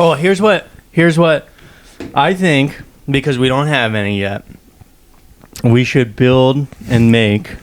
Oh, here's what I think, because we don't have any yet. We should build and make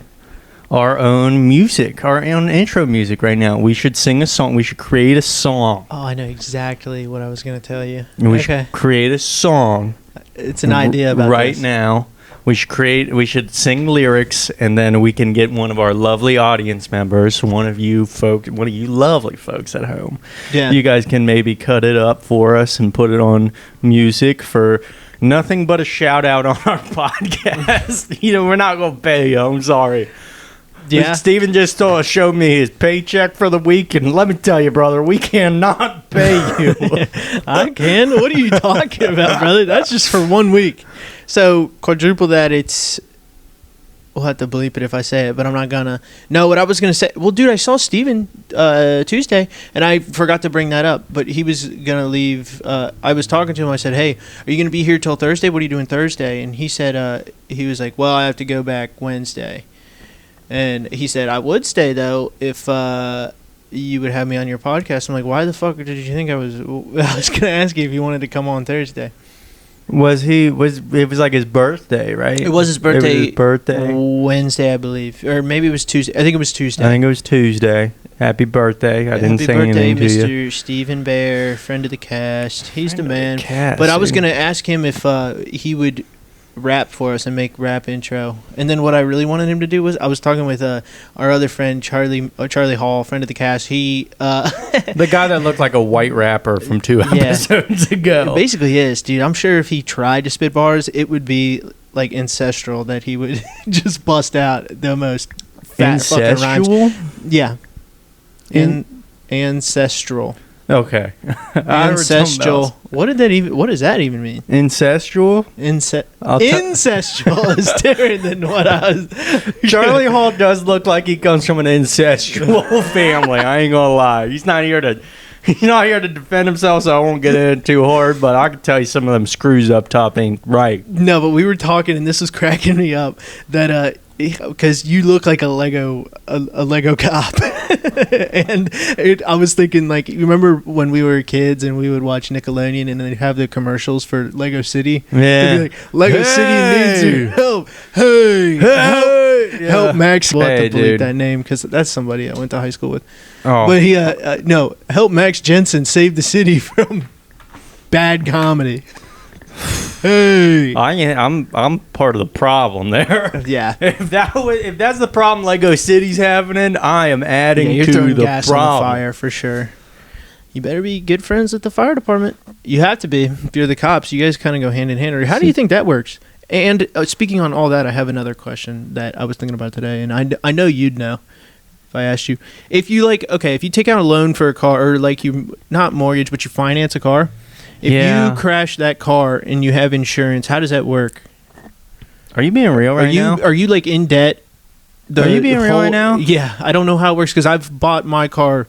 our own music, our own intro music right now. We should sing a song. We should create a song. Oh, I know exactly what I was going to tell you. And we should create a song. It's an idea about right this. now. We should sing lyrics, and then we can get one of our lovely audience members, one of you lovely folks at home. Yeah. You guys can maybe cut it up for us and put it on music for nothing but a shout out on our podcast. We're not going to pay you. I'm sorry. Yeah. Steven just showed me his paycheck for the week, and let me tell you, brother, we cannot pay you. I can? What are you talking about, brother? That's just for 1 week. So, quadruple that, we'll have to bleep it if I say it, but I'm not gonna. No, what I was gonna say, well, dude, I saw Steven Tuesday, and I forgot to bring that up, but he was gonna leave. I was talking to him, I said, hey, are you gonna be here till Thursday? What are you doing Thursday? And he said, he was like, well, I have to go back Wednesday. And he said, I would stay, though, if you would have me on your podcast. I'm like, why the fuck did you think I was going to ask you if you wanted to come on Thursday. It was like his birthday, right? It was his birthday. It was his birthday. Wednesday, I believe. Or maybe it was Tuesday. I think it was Tuesday. Happy birthday. I didn't say anything to you. Happy birthday, Mr. Stephen Bear, friend of the cast. He's the man. Cast, but I was going to ask him if he would rap for us and make rap intro. And then what I really wanted him to do was, I was talking with our other friend Charlie Hall, friend of the cast. He the guy that looked like a white rapper from 2 episodes ago. It basically is, dude. I'm sure if he tried to spit bars, it would be like ancestral, that he would just bust out the most fat fucking rhymes. Yeah. Ancestral. Okay. Ancestral. What does that even mean? Ancestral? Ancestral is different than what I was. Charlie Hall does look like he comes from an ancestral family. I ain't gonna lie. He's not here to defend himself, so I won't get in too hard, but I can tell you some of them screws up top ain't right. No, but we were talking, and this was cracking me up, that because you look like a Lego cop. And I was thinking, like, you remember when we were kids and we would watch Nickelodeon and they'd have the commercials for Lego City? Yeah. They'd be like, Lego City needs your help. Hey, help Max. We'll have to delete that name because that's somebody I went to high school with. Oh. But he, help Max Jensen save the city from bad comedy. Hey, I'm part of the problem there. Yeah. If that's the problem Lego City's having, I am adding you're to throwing the gas problem. On the fire for sure. You better be good friends with the fire department. You have to be. If you're the cops, you guys kind of go hand in hand. Or how do you think that works? And speaking on all that, I have another question that I was thinking about today, and I know you'd know if I asked you. If you if you take out a loan for a car, or like you not mortgage, but you finance a car. If you crash that car and you have insurance, how does that work? Are you being real right now? Are you like in debt? Are you being real right now? Yeah, I don't know how it works because I've bought my car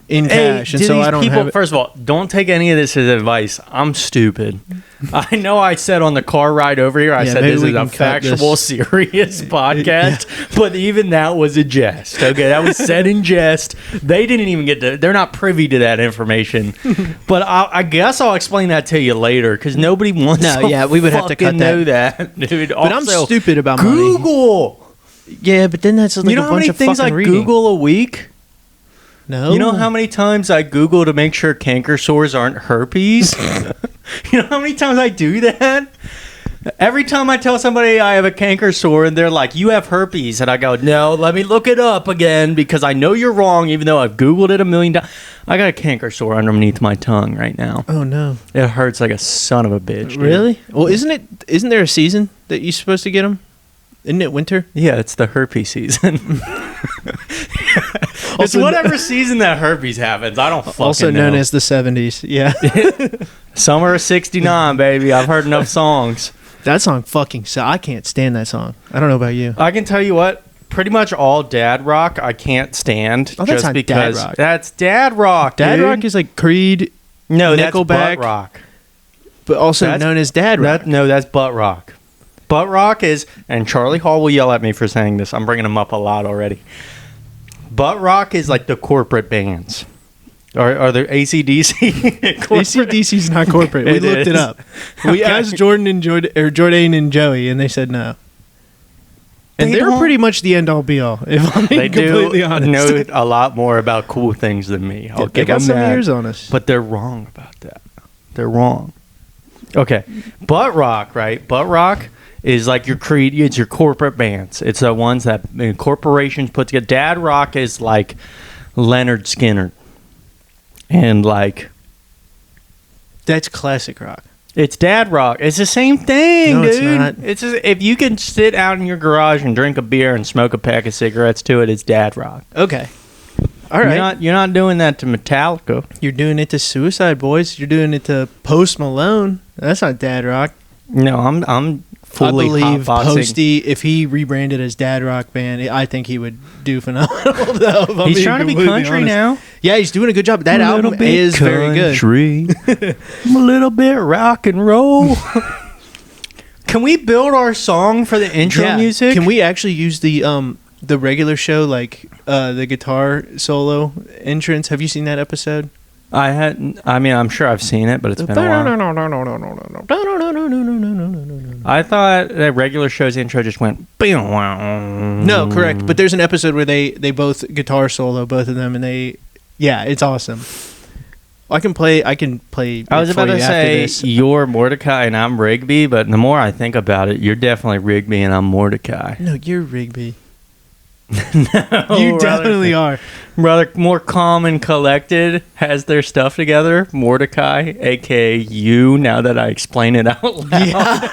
in cash, and so I don't have it. First of all, don't take any of this as advice. I'm stupid. I know I said on the car ride over here, I said this is a factual, serious podcast, but even that was a jest. Okay, that was said in jest. They didn't even they're not privy to that information. But I guess I'll explain that to you later because nobody wants to we would have to cut know that, dude. But also, I'm stupid about Google. Money. Yeah, but then that's like a bunch of things I Google a week? No. You know how many times I Google to make sure canker sores aren't herpes? You know how many times I do that? Every time I tell somebody I have a canker sore and they're like, you have herpes. And I go, no, let me look it up again because I know you're wrong even though I've Googled it 1,000,000 times. I got a canker sore underneath my tongue right now. Oh, no. It hurts like a son of a bitch. Dude. Really? Well, isn't there a season that you're supposed to get them? Isn't it winter? Yeah, it's the herpes season. It's whatever season that herpes happens. I don't fucking know. Also known as the 70s. Yeah. Summer of 69, baby. I've heard enough songs. That song I can't stand that song. I don't know about you. I can tell you what. Pretty much all dad rock I can't stand. Oh, that's not dad rock. That's dad rock, Dad dude. rock is like Creed, no, Nickelback. That's butt rock. But also known as dad rock. No, that's butt rock. Butt rock is, and Charlie Hall will yell at me for saying this. I'm bringing him up a lot already. Butt rock is like the corporate bands. Are there ACDC? ACDC's not corporate. We looked it up. We asked Jordan and Joey, and they said no. And they're pretty much the end all be all. If I'm being completely honest, know a lot more about cool things than me. They got some years on us, but they're wrong about that. They're wrong. Okay, butt rock, right? Butt rock is like it's your corporate bands. It's the ones that corporations put together. Dad rock is like Leonard Skinner, and like that's classic rock. It's dad rock. It's the same thing, no, dude. It's not. It's just, if you can sit out in your garage and drink a beer and smoke a pack of cigarettes to it, it's dad rock. Okay. All right. You're not doing that to Metallica. You're doing it to Suicide Boys. You're doing it to Post Malone. That's not dad rock. No, I'm fully I believe hotboxing. Posty, if he rebranded as Dad Rock Band, I think he would do phenomenal. Though, he's trying to be country honest. Now. Yeah, he's doing a good job. That album is very good. I'm a little bit rock and roll. Can we build our song for the intro music? Can we actually use the regular show, like the guitar solo entrance? Have you seen that episode? I'm sure I've seen it, but it's been a while. I thought that regular show's intro just went. No, correct. But there's an episode where they both guitar solo, both of them, and it's awesome. I can play. I was about to say you're Mordecai and I'm Rigby, but the more I think about it, you're definitely Rigby and I'm Mordecai. No, you're Rigby. No, you definitely are. Rather more calm and collected, has their stuff together. Mordecai, aka you. Now that I explain it out loud,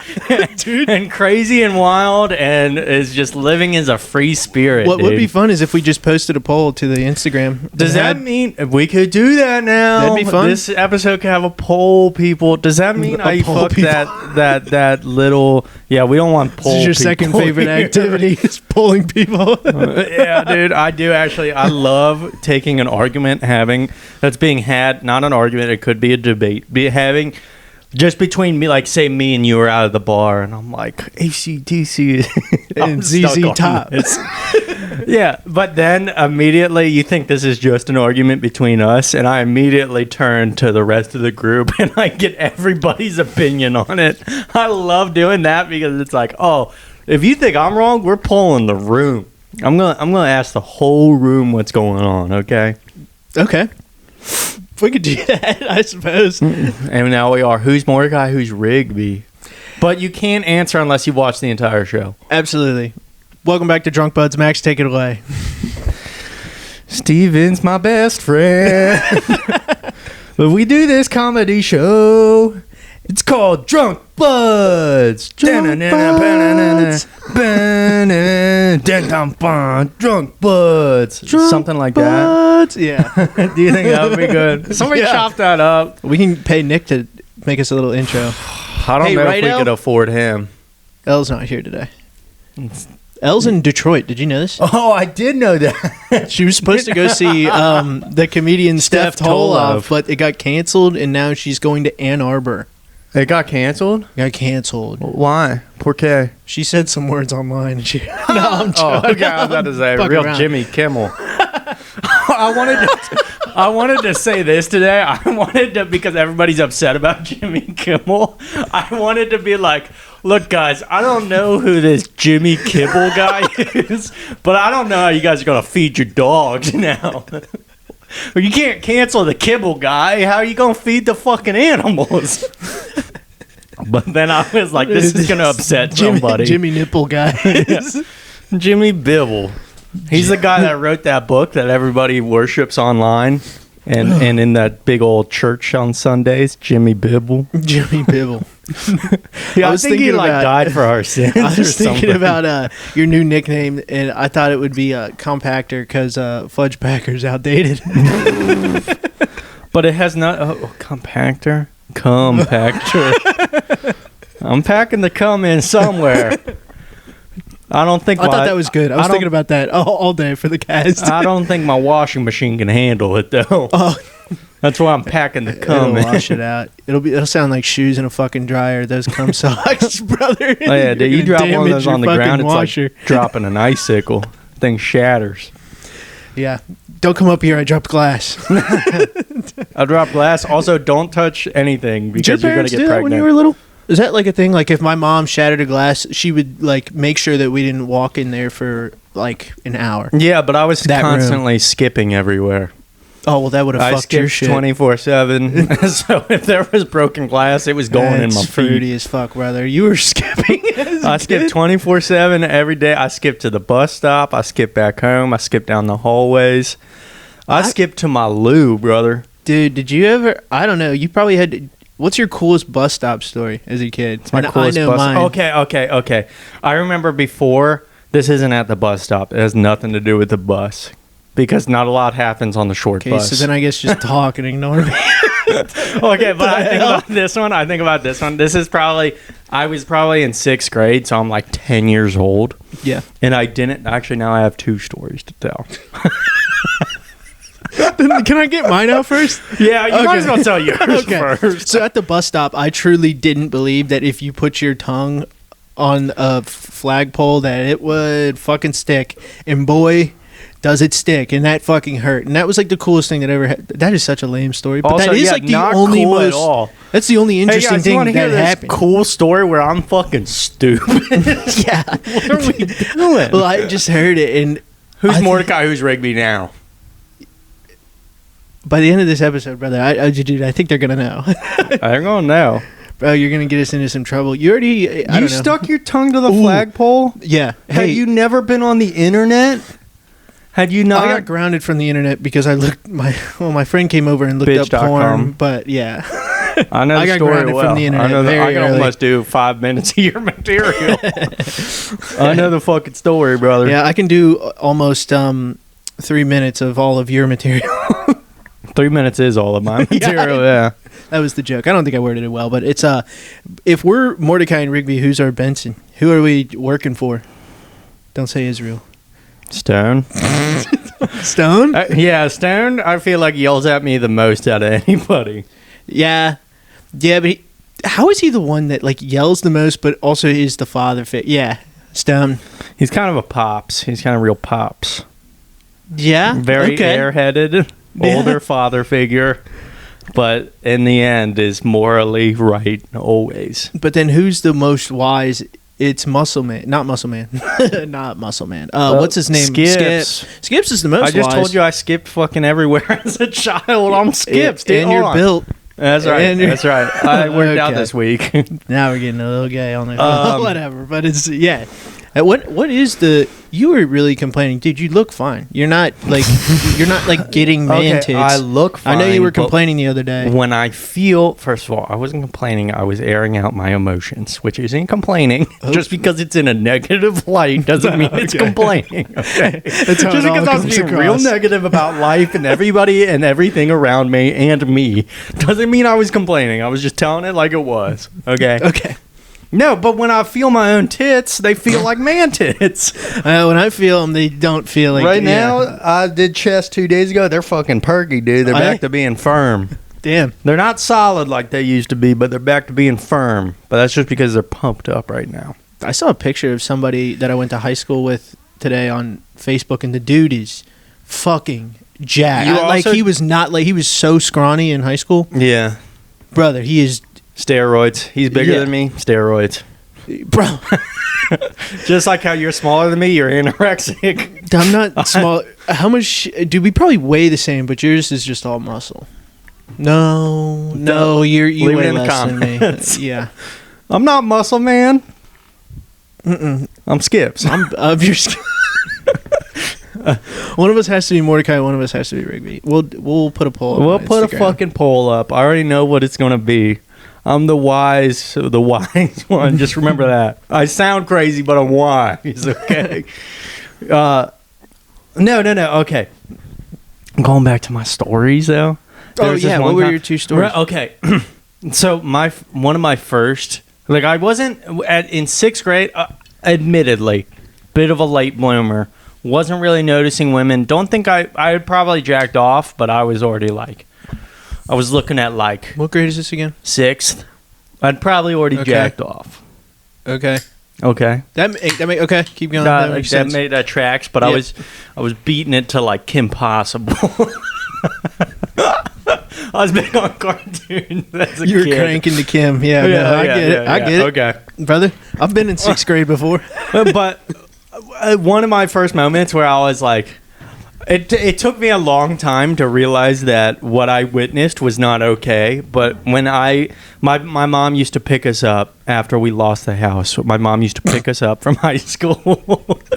dude, and crazy and wild, and is just living as a free spirit. What would be fun is if we just posted a poll to the Instagram. Does that mean if we could do that now? That'd be fun. This episode could have a poll, people. Does that mean I fuck that little? Yeah, we don't want poll. This is your second favorite activity is polling people. Yeah, dude, I do actually. I love taking an argument that's being had, not an argument, it could be a debate, having just between me, like say me and you are out of the bar and I'm like ACDC and ZZ Top. Yeah, but then immediately you think this is just an argument between us, and I immediately turn to the rest of the group and I get everybody's opinion on it. I love doing that because it's like, oh, if you think I'm wrong, we're polling the room. I'm gonna ask the whole room what's going on, okay? Okay. If we could do that, I suppose. And now we are. Who's Mordecai? Who's Rigby? But you can't answer unless you watch the entire show. Absolutely. Welcome back to Drunkbudz. Max, take it away. Steven's my best friend. But we do this comedy show. It's called Drunkbudz. Drunkbudz. Something like that. Yeah. Do you think that would be good? Somebody chop that up. We can pay Nick to make us a little intro. I don't know if we could afford him. Elle's not here today. Elle's in Detroit. Did you know this? Oh, I did know that. She was supposed to go see the comedian Steph Tolov, but it got canceled, and now she's going to Ann Arbor. It got canceled? Got canceled. Why? Por qué? She said some words online. No, I'm joking. Oh, okay. I was about to say, real around. Jimmy Kimmel. I wanted to say this today. Because everybody's upset about Jimmy Kimmel. I wanted to be like, look, guys, I don't know who this Jimmy Kimmel guy is, but I don't know how you guys are going to feed your dogs now. You can't cancel the kibble guy. How are you going to feed the fucking animals? But then I was like, this is going to upset somebody. Jimmy Nipple guy. Yeah. Jimmy Bibble. He's the guy that wrote that book that everybody worships online and in that big old church on Sundays. Jimmy Bibble. Jimmy Bibble. Yeah, I was thinking he died for our sins. I was thinking about your new nickname, and I thought it would be Compactor because Fudge Packer's outdated. But it has not. Compactor? Compactor. I'm packing the cum in somewhere. I don't think. I thought that was good. I was thinking about that all day for the cast. I don't think my washing machine can handle it though. Oh. That's why I'm packing the cum. It'll wash it out. It'll sound like shoes in a fucking dryer. Those cum socks, brother. Oh yeah, dude, you drop one of those on the ground, it's like dropping an icicle. Thing shatters. Yeah, Don't come up here. I dropped glass. I dropped glass. Also, don't touch anything because you're going to get do pregnant. That when you were little? Is that like a thing? Like if my mom shattered a glass, she would like make sure that we didn't walk in there for like an hour. Yeah, but I was constantly skipping everywhere. Oh, well, that would have fucked your shit. 24/7. So if there was broken glass, it was going in my feet. Fruity as fuck, brother. You were skipping. I skipped 24/7 every day. I skipped to the bus stop. I skipped back home. I skipped down the hallways. I skipped to my loo, brother. Dude, did you ever? I don't know. You probably had. What's your coolest bus stop story as a kid? It's my coolest bus. Mine. Okay. I remember before. This isn't at the bus stop. It has nothing to do with the bus. Because not a lot happens on the short bus. So then I guess just talk and ignore me. Okay, but I think about this one. This is probably, I was probably in 6th grade, so I'm like 10 years old. Yeah. And I didn't, actually now I have 2 stories to tell. Can I get mine out first? Yeah, you might as well tell yours first. So at the bus stop, I truly didn't believe that if you put your tongue on a flagpole that it would fucking stick. And boy... does it stick, and that fucking hurt, and that was like the coolest thing that ever that is such a lame story, but also, that is like the only cool at all. That's the only interesting thing that happened. Cool story where I'm fucking stupid. Yeah. What are we doing? Well, I just heard it, and who's Mordecai, who's Rigby now? By the end of this episode, brother, I think they're gonna know. They're gonna know. Bro, you're going to get us into some trouble. You already... I don't know. Stuck your tongue to the flagpole? Yeah. Have you never been on the internet? Had you not? I got grounded from the internet because I looked... My friend came over and looked up porn, but yeah. I know the got story grounded well. from the internet I can almost do 5 minutes of your material. I know the fucking story, brother. Yeah, I can do almost 3 minutes of all of your material. 3 minutes is all of my material, yeah. That was the joke. I don't think I worded it well, but it's if we're Mordecai and Rigby, who's our Benson? Who are we working for? Don't say Israel. Stone. Stone? Yeah, Stone, I feel like yells at me the most out of anybody. Yeah. Yeah, but how is he the one that like yells the most, but also is the father figure? Yeah, Stone. He's kind of a pops. He's kind of real pops. Yeah? Very airheaded, older father figure. But in the end, is morally right always. But then who's the most wise? It's Muscle Man. Not Muscle Man. Not Muscle Man. What's his name? Skips. Skips is the most wise. I just told you I skipped fucking everywhere as a child. I'm Skips. And you're built. That's right. That's right. I worked out this week. Now we're getting a little gay on there. Whatever. But it's, yeah. What is the... You were really complaining. Dude, you look fine. You're not like getting man tits. I look fine. I know you were complaining the other day. When I feel... First of all, I wasn't complaining. I was airing out my emotions, which isn't complaining. Oh. Just because it's in a negative light doesn't mean it's complaining. Okay? Just because I was being real negative about life and everybody and everything around me and me doesn't mean I was complaining. I was just telling it like it was. Okay? Okay. No, but when I feel my own tits, they feel like man tits. When I feel them, they don't feel like... Right now, I did chest 2 days ago. They're fucking perky, dude. They're back to being firm. Damn. They're not solid like they used to be, but they're back to being firm. But that's just because they're pumped up right now. I saw a picture of somebody that I went to high school with today on Facebook, and the dude is fucking jacked. He was not... Like, he was so scrawny in high school. Yeah. Brother, he is... Steroids. He's bigger than me. Steroids. Bro. Just like how you're smaller than me, you're anorexic. I'm not small. How much... Dude, we probably weigh the same, but yours is just all muscle. No, you weigh less than me. Yeah. I'm not muscle, man. I'm Skips. I'm of your... One of us has to be Mordecai. One of us has to be Rigby. We'll put a poll up. We'll put a fucking poll up. I already know what it's going to be. I'm the wise one. Just remember that. I sound crazy, but I'm wise. Okay. No. Okay. I'm going back to my stories though. What were your 2 stories? Okay. So one of my first, like I wasn't in 6th grade. Admittedly, bit of a late bloomer. Wasn't really noticing women. Don't think I had probably jacked off, but I was already like. I was looking at like... What grade is this again? 6th. I'd probably already jacked off. Okay. Okay. Okay, keep going. That tracks, but I was beating it to like Kim Possible. I was big on cartoons as a kid. You were cranking to Kim. Yeah, I get it. Okay. Brother, I've been in 6th grade before. But one of my first moments where I was like, it took me a long time to realize that what I witnessed was not okay. But when my mom used to pick us up after we lost the house. My mom used to pick us up from high school.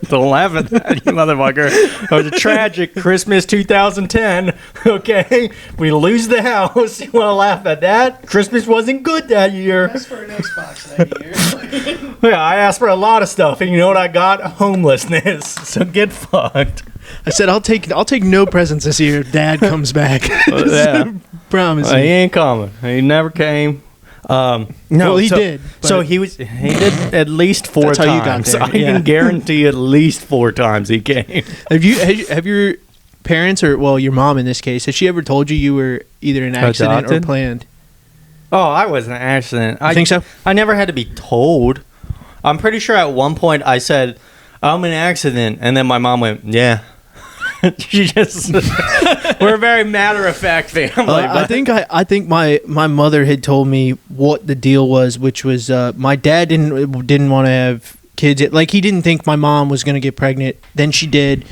Don't laugh at that, you motherfucker. It was a tragic Christmas 2010. Okay, we lose the house. You want to laugh at that? Christmas wasn't good that year. I asked for an Xbox that year. Yeah, I asked for a lot of stuff, and you know what I got? Homelessness. So get fucked. I said I'll take no presents this year. Dad comes back. Yeah. Promise. He ain't coming. He never came. No, well, he did. So he did at least 4 That's times. How you got there. I can guarantee at least 4 times he came. Have your parents or your mom in this case, has she ever told you were either an accident Adopted? or planned? Oh, I was an accident. I think so. I never had to be told. I'm pretty sure at one point I said I'm an accident, and then my mom went, "Yeah." She just we're a very matter of fact family. I think my mother had told me what the deal was, which was my dad didn't want to have kids. Like he didn't think my mom was going to get pregnant. Then she did,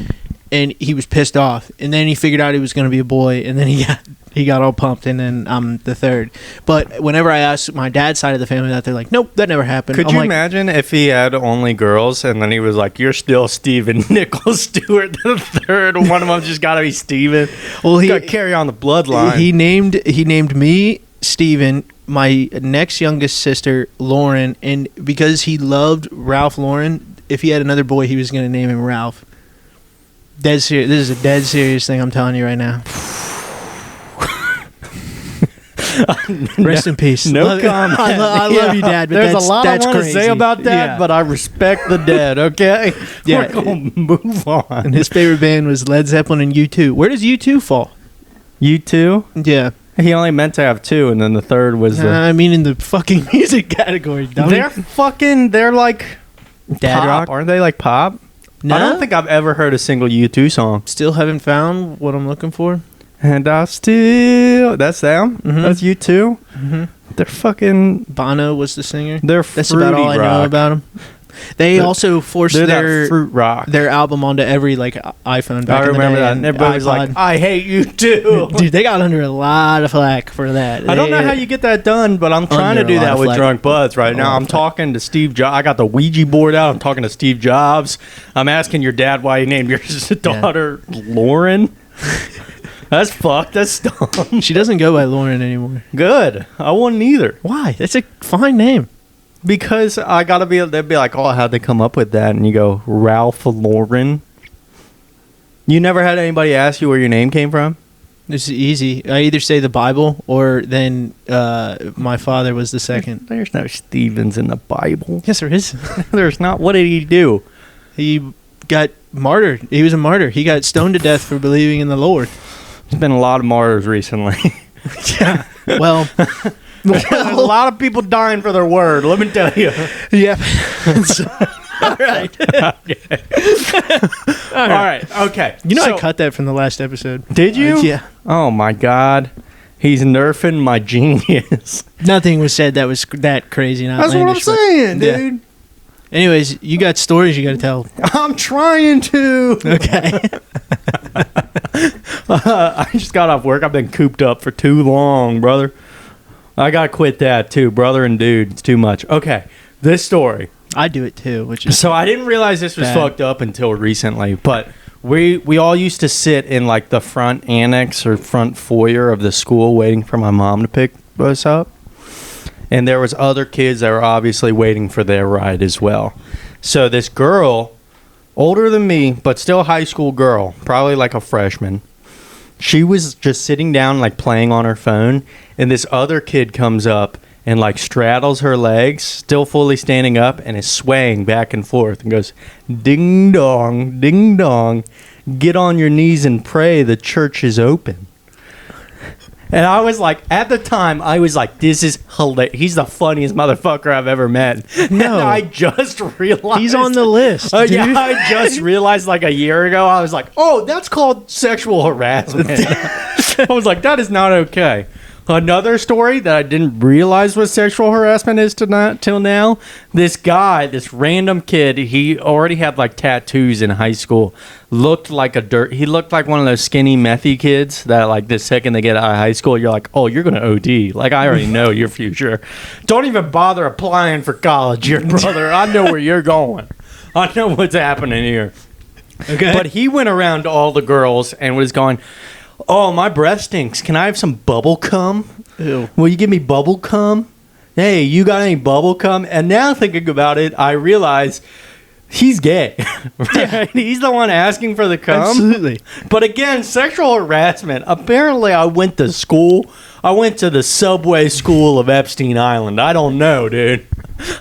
and he was pissed off. And then he figured out it was going to be a boy, and then he got all pumped, and then I'm the third. But whenever I asked my dad's side of the family that, they're like, nope, that never happened. Could you imagine if he had only girls and then he was like, you're still Steven Nichols Stewart the third, one of them just got to be Steven. Well, he got to carry on the bloodline. He named me Steven, my next youngest sister Lauren, and because he loved Ralph Lauren, if he had another boy, he was going to name him Ralph. Dead serious. This is a dead serious thing I'm telling you right now. Rest in peace. No comment. I love you, Dad. But there's a lot I want to say about that, yeah. But I respect the dead. Okay, yeah. We're gonna move on. And his favorite band was Led Zeppelin and U2. Where does U2 fall? U2? Yeah. He only meant to have 2, and then the third was I mean, in the fucking music category. They're like dad pop, rock, aren't they? Like pop? No? I don't think I've ever heard a single U2 song. Still haven't found what I'm looking for. And that's them. Mm-hmm. That's U2. Mm-hmm. They're fucking. Bono was the singer. That's about all I know about them. They also forced their fruit rock, their album onto every iPhone. Back I remember in the day, that. And everybody was like, "I hate you too." Dude, they got under a lot of flack for that. I don't know how you get that done, but I'm trying to do that with Drunkbudz right now. I'm talking to Steve Jobs. I got the Ouija board out. I'm talking to Steve Jobs. I'm asking your dad why he named your daughter Lauren. That's fucked. That's dumb. She doesn't go by Lauren anymore. Good. I wouldn't either. Why? That's a fine name. Because I gotta be. They'd be like, "Oh, how'd they come up with that?" And you go, "Ralph Lauren." You never had anybody ask you where your name came from? This is easy. I either say the Bible or then my father was the second. There's no Stevens in the Bible. Yes, there is. There's not. What did he do? He got martyred. He was a martyr. He got stoned to death for believing in the Lord. There's been a lot of martyrs recently. Yeah. Well, there's a lot of people dying for their word. Let me tell you. Yep. All right. All right. Okay. You know, I cut that from the last episode. Did you? Yeah. Oh my God. He's nerfing my genius. Nothing was said that was that crazy. That's what I'm saying, dude. Yeah. Anyways, you got stories you got to tell. I'm trying to. Okay. I just got off work. I've been cooped up for too long, brother. I got to quit that too, brother and dude. It's too much. Okay, this story. I do it too, which is so I didn't realize this was fucked up until recently, but we all used to sit in like the front annex or front foyer of the school waiting for my mom to pick us up. And there was other kids that were obviously waiting for their ride as well. So this girl, older than me, but still a high school girl, probably like a freshman, she was just sitting down like playing on her phone, and this other kid comes up and like straddles her legs, still fully standing up, and is swaying back and forth and goes, ding dong, get on your knees and pray, the church is open. And I was like, at the time, I was like, this is hilarious. He's the funniest motherfucker I've ever met. No. And I just realized. He's on the list, dude. Yeah, I just realized like a year ago, I was like, oh, that's called sexual harassment. I was like, that is not okay. Another story that I didn't realize was sexual harassment is till now. This guy, this random kid, he already had like tattoos in high school. He looked like one of those skinny methy kids that like the second they get out of high school, you're like, oh, you're gonna OD. Like I already know your future. Don't even bother applying for college, your brother. I know where you're going. I know what's happening here. Okay. But he went around to all the girls and was going, oh, my breath stinks. Can I have some bubble cum? Ew. Will you give me bubble cum? Hey, you got any bubble cum? And now thinking about it, I realize he's gay. Right? He's the one asking for the cum. Absolutely. But again, sexual harassment. Apparently, I went to school. I went to the subway school of Epstein Island. I don't know, dude.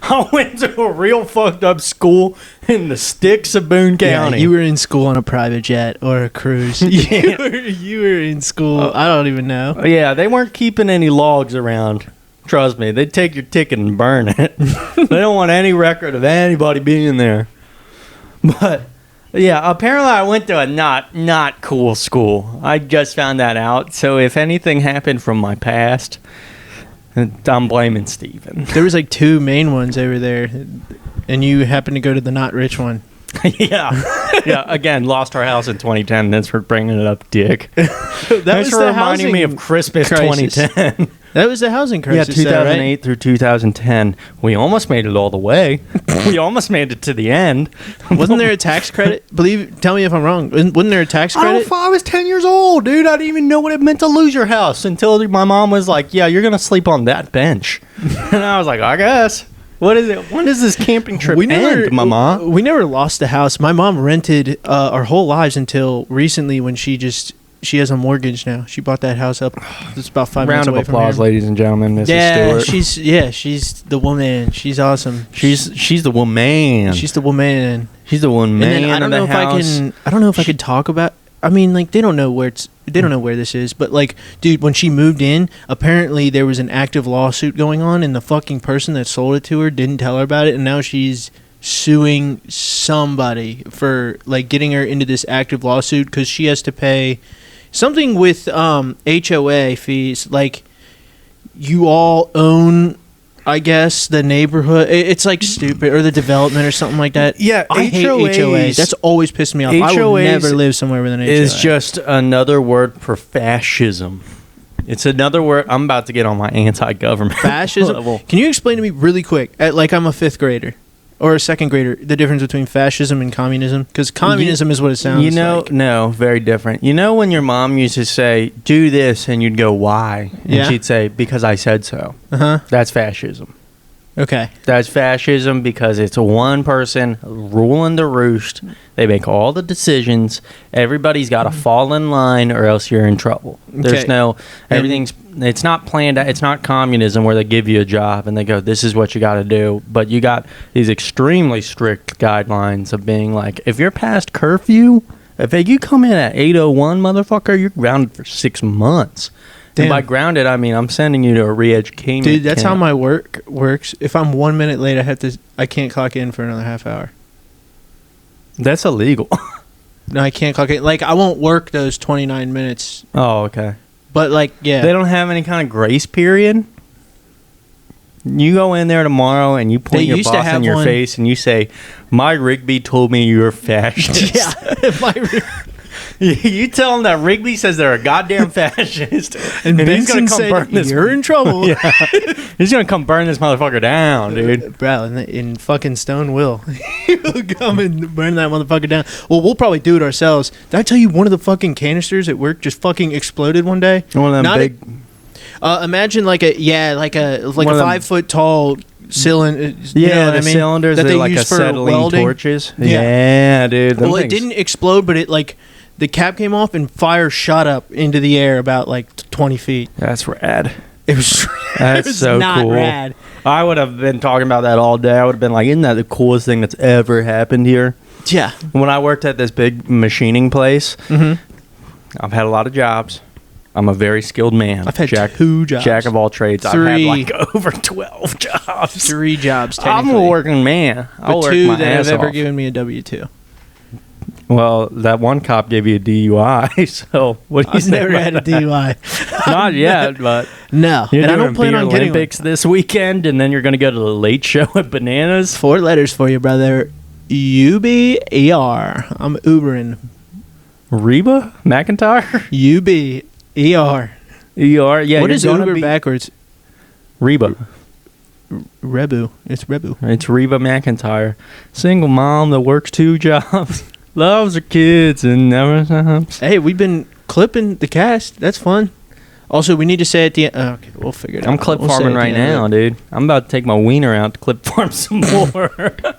I went to a real fucked up school in the sticks of Boone County. Yeah, you were in school on a private jet or a cruise. You were in school. I don't even know. Yeah, they weren't keeping any logs around. Trust me, they'd take your ticket and burn it. They don't want any record of anybody being there. But yeah, apparently I went to a not cool school. I just found that out. So if anything happened from my past, I'm blaming Steven. There was like 2 main ones over there, and you happened to go to the not rich one. Yeah. Again, lost our house in 2010. Thanks for bringing it up, Dick. Thanks for reminding me of Christmas crisis. 2010. That was the housing crisis. Yeah, 2008 through 2010. We almost made it all the way. We almost made it to the end. Wasn't there a tax credit? Tell me if I'm wrong. Wasn't there a tax credit? I was 10 years old, dude. I didn't even know what it meant to lose your house until my mom was like, yeah, you're going to sleep on that bench. And I was like, I guess. What is it? When does this camping trip end, Mama? We never lost the house. My mom rented our whole lives until recently when she has a mortgage now. She bought that house up. It's about 5 minutes away from here. Round of applause, ladies and gentlemen, Mrs. Stewart. She's the woman. She's awesome. She's the woman. She's the woman. She's the one man in the house. I don't know if I could talk about. I mean, like they don't know where this is, but like, dude, when she moved in, apparently there was an active lawsuit going on, and the fucking person that sold it to her didn't tell her about it, and now she's suing somebody for like getting her into this active lawsuit because she has to pay something with HOA fees. Like, you all own, I guess, the neighborhood. It's like stupid, or the development or something like that. Yeah, I hate HOAs. That's always pissed me off. I would never live somewhere with an HOA. Is just another word for fascism. It's another word. I'm about to get on my anti-government fascism level. Can you explain to me really quick, like I'm a 5th grader or a 2nd grader, the difference between fascism and communism? Because communism is what it sounds like. No, very different. You know when your mom used to say, do this, and you'd go, why? And she'd say, because I said so. Uh-huh. That's fascism. Okay. That's fascism because it's one person ruling the roost. They make all the decisions. Everybody's got to fall in line or else you're in trouble. There's it's not planned. It's not communism where they give you a job and they go, this is what you got to do. But you got these extremely strict guidelines of being like, if you're past curfew, if you come in at 8:01, motherfucker, you're grounded for 6 months. Damn. And by grounded, I mean I'm sending you to a re-education. Dude, that's how my work works. If I'm 1 minute late, I can't clock in for another half hour. That's illegal. No, I can't clock in. Like, I won't work those 29 minutes. Oh, okay. But like, yeah, they don't have any kind of grace period. You go in there tomorrow and you point your boss in your face and you say, "My Rigby told me you're a fascist." Yeah, You tell him that Wrigley says they're a goddamn fascist, and Benson said, "You're in trouble." Yeah. He's gonna come burn this motherfucker down, dude. Bro, in fucking Stone will. He'll come and burn that motherfucker down. Well, we'll probably do it ourselves. Did I tell you one of the fucking canisters at work just fucking exploded one day? One of them big. Imagine like a 5 foot tall cylinder. Cylinders that they like use for acetylene welding torches. Yeah, dude. Well, it didn't explode, but it like. The cap came off and fire shot up into the air about like 20 feet. That's rad. It was. That's so not cool. Rad. I would have been talking about that all day. I would have been like, "Isn't that the coolest thing that's ever happened here?" Yeah. When I worked at this big machining place, I've had a lot of jobs. I'm a very skilled man. I've had 2 jobs. Jack of all trades. 3. I've had like over 12 jobs. 3 jobs, I'm a working man. I'll but work 2 my that ass have ever off. given me a W-2. Well, that one cop gave you a DUI, so what do you I've say never about had a that? DUI. Not yet, but No. you're And I doing don't plan Beer on getting one. Olympics this weekend, and then you're going to go to the late show at Bananas. 4 letters for you, brother. U-B-E-R. I'm Ubering. Reba McIntyre? U-B-E-R. ER? Yeah, What you're is gonna Uber be backwards? Reba. Rebu. It's Rebu. It's Reba McIntyre. Single mom that works 2 jobs, loves her kids, and never stops. Hey, we've been clipping the cast. That's fun. Also, we need to say at the end. Okay, we'll figure it out. I'm clip We'll say farming at the right end now, of dude. I'm about to take my wiener out to clip farm some more. it.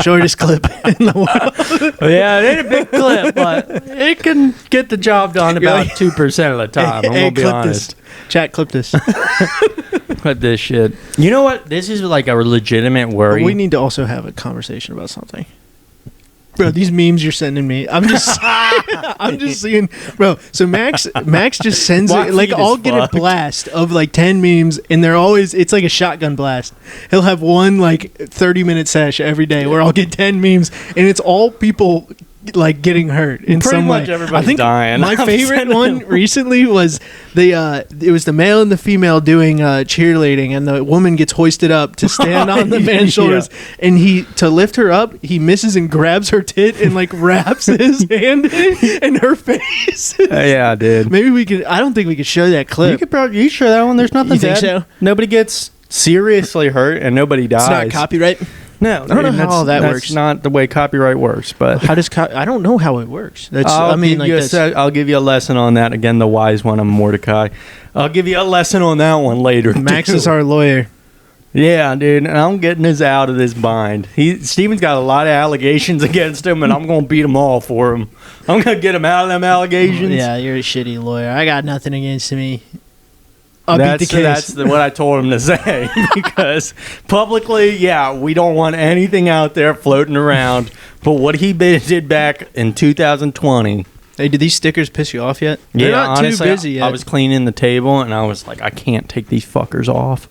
Shortest clip in the world. Yeah, it ain't a big clip, but it can get the job done You're about like- 2% of the time. I'm Hey, gonna be clip honest. this. Chat, clip this. Clip this shit. You know what? This is like a legitimate worry. We need to also have a conversation about something. Bro, these memes you're sending me, I'm just seeing, bro. So Max just sends My it, like feed is I'll get a fucked. blast of like 10 memes, and they're always, it's like a shotgun blast. He'll have one like 30-minute sesh every day where I'll get 10 memes, and it's all people like getting hurt in Pretty some much way. everybody's I think dying. my I'm favorite sending one them. recently was it was the male and the female doing cheerleading, and the woman gets hoisted up to stand on the man's Yeah. shoulders, and he, to lift her up, he misses and grabs her tit and like wraps his hand in her face. Yeah, dude. Maybe we could. I don't think we could show that clip. You could probably. You sure that one? There's nothing. You think dead. so? Nobody gets seriously hurt, and nobody dies. It's not copyright. No, I don't know how all that that's works. Not the way copyright works, but How does I don't know how it works. That's I mean like that's, I'll give you a lesson on that. Again, the wise one. I'm Mordecai. I'll give you a lesson on that one later. Max too. is our lawyer. Yeah, dude, and I'm getting his out of this bind. Steven's got a lot of allegations against him, and I'm gonna beat them all for him. I'm gonna get him out of them allegations. Yeah, you're a shitty lawyer. I got nothing against me. I'll That's beat the case. what I told him to say because publicly, yeah, we don't want anything out there floating around. But what he did back in 2020. Hey, did these stickers piss you off yet? They're not honestly, too busy yet. I was cleaning the table and I was like, I can't take these fuckers off.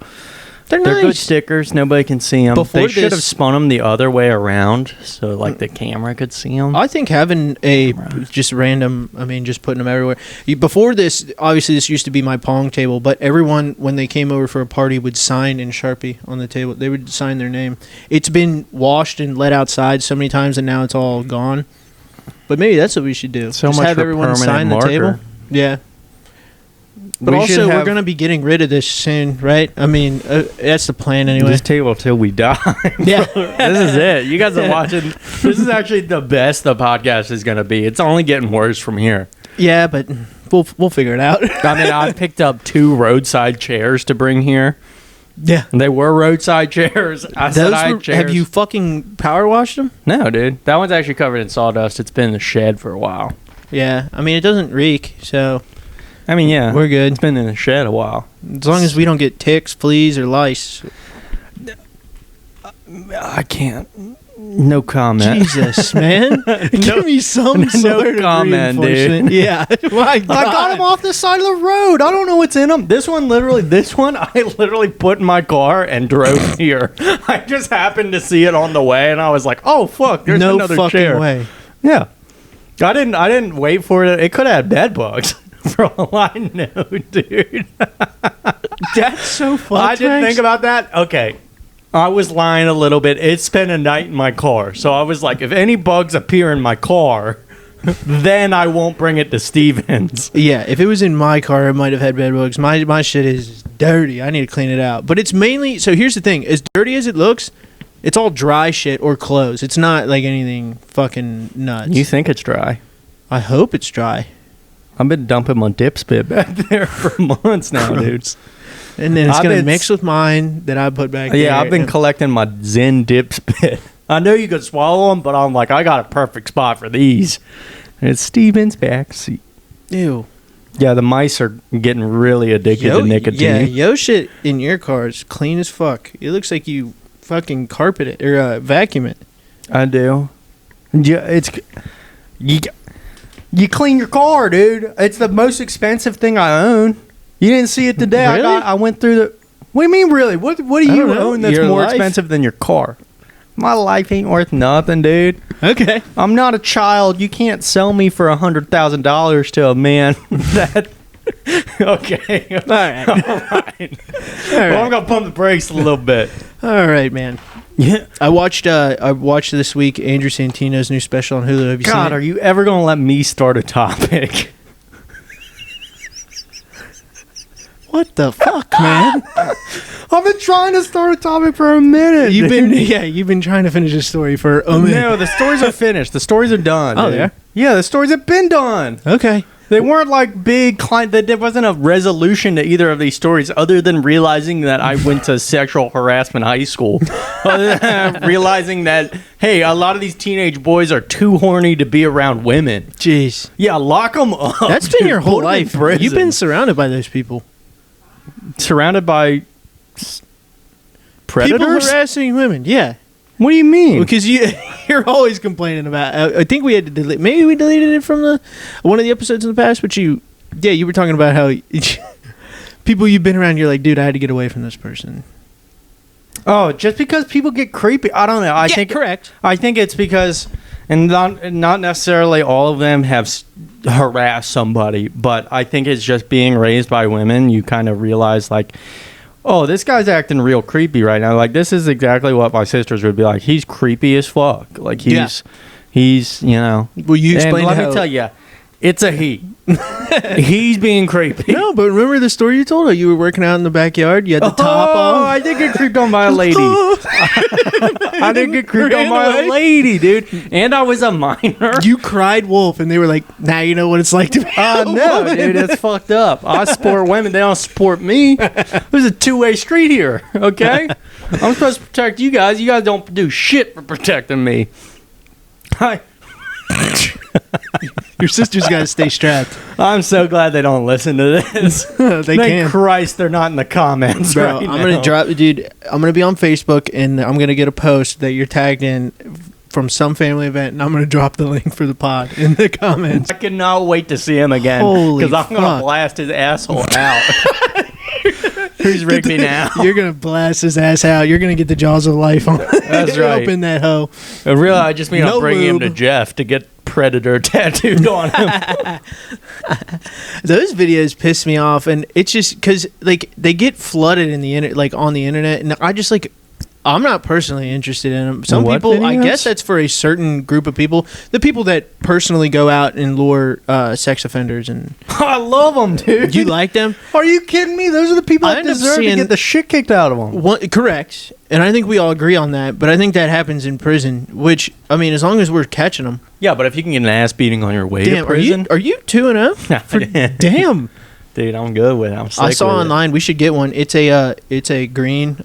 They're They're good nice. stickers. Nobody can see them. Before They should have this- spun them the other way around so like the camera could see them. I think having a just random, I mean, just putting them everywhere. Before this, obviously, this used to be my Pong table, but everyone, when they came over for a party, would sign in Sharpie on the table. They would sign their name. It's been washed and let outside so many times, and now it's all gone. But maybe that's what we should do. So just much have for everyone permanent sign marker. the table. Yeah. But We should also, we're have- going to be getting rid of this soon, right? I mean, that's the plan anyway. This table till we die. Yeah. This is it. You guys are watching. This is actually the best the podcast is going to be. It's only getting worse from here. Yeah, but we'll figure it out. I mean, I picked up 2 roadside chairs to bring here. Yeah. They were roadside chairs. I said I had chairs. Have you fucking power washed them? No, dude. That one's actually covered in sawdust. It's been in the shed for a while. Yeah. I mean, it doesn't reek, so I mean, yeah. we're good. It's been in the shed a while. As long as we don't get ticks, fleas, or lice. I can't. No comment. Jesus, man. Give me some no sort of comment, dude. reinforcement. Yeah. My God. I got them off the side of the road. I don't know what's in them. This one, I literally put in my car and drove here. I just happened to see it on the way, and I was like, "Oh fuck, there's No another fucking chair." way. Yeah, I didn't wait for it. It could have had bed bugs, for all I know, dude. That's so fucked, I didn't Max. think about that. Okay. I was lying a little bit. It spent a night in my car. So I was like, if any bugs appear in my car, then I won't bring it to Stevens. Yeah, if it was in my car, it might have had bed bugs. My shit is dirty. I need to clean it out. But it's mainly, so here's the thing. As dirty as it looks, it's all dry shit or clothes. It's not like anything fucking nuts. You think it's dry? I hope it's dry. I've been dumping my dip spit back there for months now, dude. And then it's I've going to been mix with mine that I put back there. Yeah, I've been And- collecting my Zen dip spit. I know you could swallow them, but I'm like, I got a perfect spot for these. And it's Steven's backseat. Ew. Yeah, the mice are getting really addicted to nicotine. Yeah, yo shit in your car is clean as fuck. It looks like you fucking carpet it or vacuum it. I do. Yeah, it's You clean your car, dude. It's the most expensive thing I own. You didn't see it today. Really? I went through the... What do you mean, really? What do you own that's more expensive than your car? My life ain't worth nothing, dude. Okay. I'm not a child. You can't sell me for $100,000 to a man that... Okay. All right. All right. Well, I'm going to pump the brakes a little bit. All right, man. Yeah. I watched this week Andrew Santino's new special on Hulu. Have you seen it? God, are you ever going to let me start a topic? What the fuck, man? I've been trying to start a topic for a minute. You've been trying to finish a story for a minute. No, the stories are finished. The stories are done. Oh, yeah? Yeah, the stories have been done. Okay. They weren't like big there wasn't a resolution to either of these stories other than realizing that I went to sexual harassment high school. Other than realizing that, hey, a lot of these teenage boys are too horny to be around women. Jeez. Yeah, lock them up. That's been your whole Put 'em in life. prison. You've been surrounded by those people. Surrounded by predators? People harassing women, yeah. What do you mean? Because you're always complaining about. I think we had to delete. Maybe we deleted it from one of the episodes in the past. But you were talking about how people you've been around. You're like, dude, I had to get away from this person. Oh, just because people get creepy. I don't know. I think correct. I think it's because, and not necessarily all of them have harassed somebody, but I think it's just being raised by women. You kind of realize like, oh, this guy's acting real creepy right now. Like, this is exactly what my sisters would be like. He's creepy as fuck. Like, he's you know. Will you explain let me tell you, it's a he. He's being creepy. No, but remember the story you told her? You were working out in the backyard. You had the top on. Oh, I did get creeped on by a lady. I did get creeped on by a lady, dude. And I was a minor. You cried wolf, and they were like, now you know what it's like to be a no, woman. dude, it's fucked up. I support women. They don't support me. There's a two-way street here, okay? I'm supposed to protect you guys. You guys don't do shit for protecting me. Hi. Your sister's got to stay strapped. I'm so glad they don't listen to this. They Thank can. Christ they're not in the comments. Bro, right I'm now. gonna drop, dude. I'm gonna be on Facebook, and I'm gonna get a post that you're tagged in from some family event, and I'm gonna drop the link for the pod in the comments. I cannot wait to see him again Holy because I'm gonna fuck. blast his asshole out. Who's Rigby now? You're gonna blast his ass out. You're gonna get the jaws of life on. That's right. Open that hoe. Really, I just mean No I'll bring him lube. to Jeff to get Predator tattooed on him. Those videos piss me off, and it's just because like they get flooded in the like on the internet, and I just like. I'm not personally interested in them. Some What people, I videos? guess that's for a certain group of people. The people that personally go out and lure sex offenders, and I love them, dude. you like them. Are you kidding me? Those are the people I that end up deserve to seeing- get the shit kicked out of them. Correct, and I think we all agree on that. But I think that happens in prison. Which I mean, as long as we're catching them. Yeah, but if you can get an ass beating on your way Damn, to prison, are you 2-0? Damn. dude, I'm good with it. I'm sick I saw with it. online. We should get one. It's a green,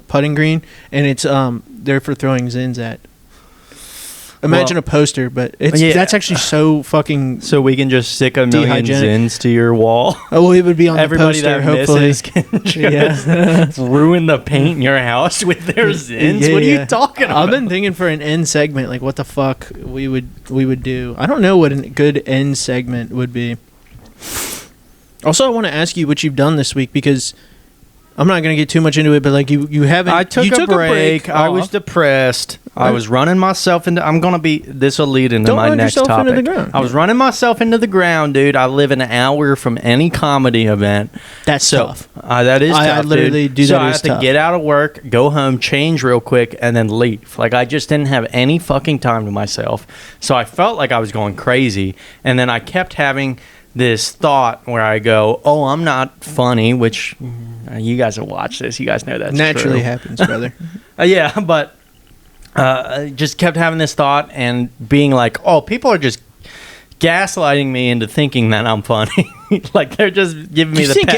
putting green, and it's they're for throwing zins at. Imagine Well, a poster, but it's yeah. that's actually so fucking. So we can just stick a million Dehygienic. zins to your wall. Oh well, it would be on Everybody the poster. that Hopefully, misses can just Yeah. ruin the paint in your house with their zins. Yeah, what are yeah. you talking about? I've been thinking for an end segment, like what the fuck we would do. I don't know what a good end segment would be. Also, I want to ask you what you've done this week because I'm not going to get too much into it, but like you haven't. I took a break. I was depressed. I was running myself into. I'm gonna be. This will lead into Don't my run next yourself topic. into the ground. I was running myself into the ground, dude. I live an hour from any comedy event. That's tough. That is tough. I literally dude. do So that I as have to tough. get out of work, go home, change real quick, and then leave. Like I just didn't have any fucking time to myself. So I felt like I was going crazy, and then I kept having this thought where I go, "Oh, I'm not funny," which you guys have watched this. You guys know that's Naturally true. happens, brother. Yeah, but I just kept having this thought and being like, "Oh, people are just gaslighting me into thinking that I'm funny." Like they're just giving me You think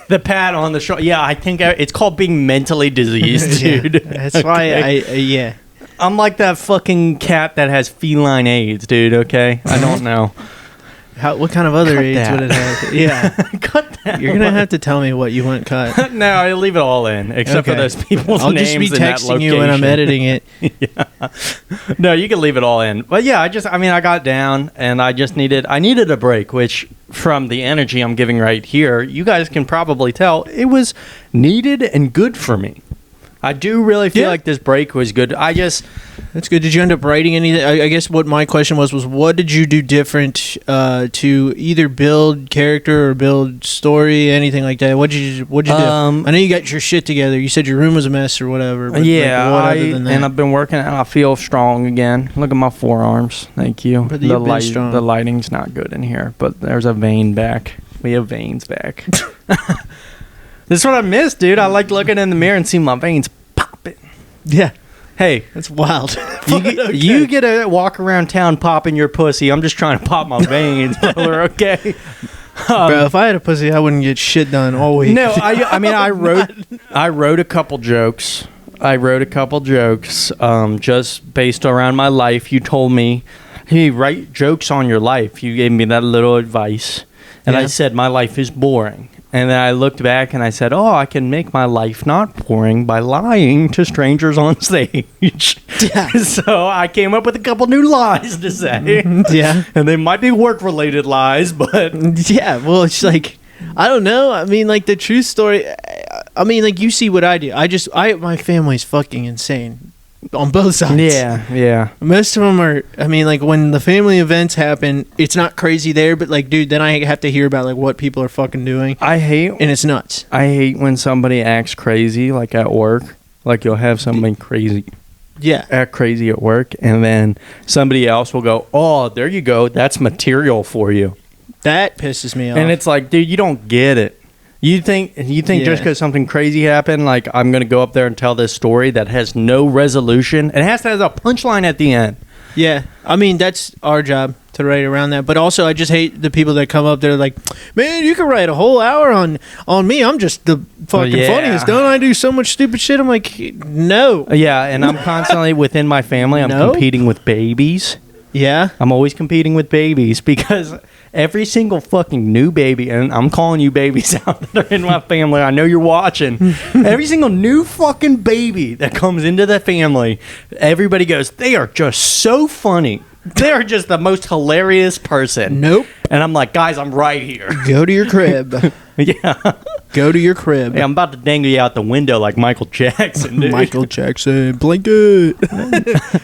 the pat on the shoulder. Yeah, I think it's called being mentally diseased, Yeah, dude. that's why yeah. I'm like that fucking cat that has feline AIDS, dude. Okay, I don't know. What kind of other Cut AIDS that. would it have? Yeah. Cut You're gonna have to tell me what you want cut. No, I leave it all in, except for those people's I'll names. I'll just be texting you when I'm editing it. Yeah. No, you can leave it all in. But yeah, I got down, and I needed a break, which from the energy I'm giving right here, you guys can probably tell it was needed and good for me. I do really feel like this break was good. That's good. Did you end up writing anything? I guess what my question was what did you do different to either build character or build story, anything like that? What'd you do? I know you got your shit together. You said your room was a mess or whatever. But and I've been working, and I feel strong again. Look at my forearms. Thank you. The lighting's not good in here, but there's a vein back. We have veins back. This is what I miss, dude. I like looking in the mirror and seeing my veins popping. Yeah. Hey, that's wild. You get to walk around town popping your pussy. I'm just trying to pop my veins, brother. Okay. Bro, if I had a pussy, I wouldn't get shit done all week. No, I wrote a couple jokes. Just based around my life. You told me, hey, write jokes on your life. You gave me that little advice. And I said, my life is boring. And then I looked back and I said, I can make my life not boring by lying to strangers on stage. Yeah. So I came up with a couple new lies to say. Yeah. And they might be work-related lies, but... Yeah, well, it's like, I don't know. I mean, like, the true story... I mean, like, you see what I do. My family's fucking insane. On both sides. Yeah. Most of them are, I mean, like, when the family events happen, it's not crazy there, but, like, dude, then I have to hear about, like, what people are fucking doing. And it's nuts. I hate when somebody acts crazy, like, at work. Like, you'll have somebody crazy. Yeah. Act crazy at work, and then somebody else will go, oh, there you go. That's material for you. That pisses me off. And it's like, dude, you don't get it. You think just because something crazy happened, like I'm going to go up there and tell this story that has no resolution? It has to have a punchline at the end. Yeah. I mean, that's our job to write around that. But also, I just hate the people that come up there like, man, you can write a whole hour on me. I'm just the fucking funniest. Don't I do so much stupid shit? I'm like, no. Yeah, and I'm constantly within my family. I'm competing with babies. Yeah. I'm always competing with babies because... Every single fucking new baby, and I'm calling you babies out that are in my family. I know you're watching. Every single new fucking baby that comes into the family, everybody goes, they are just so funny. They are just the most hilarious person. Nope. And I'm like, guys, I'm right here. Go to your crib. Yeah. Go to your crib. Yeah, I'm about to dangle you out the window like Michael Jackson, dude. Michael Jackson. Blanket.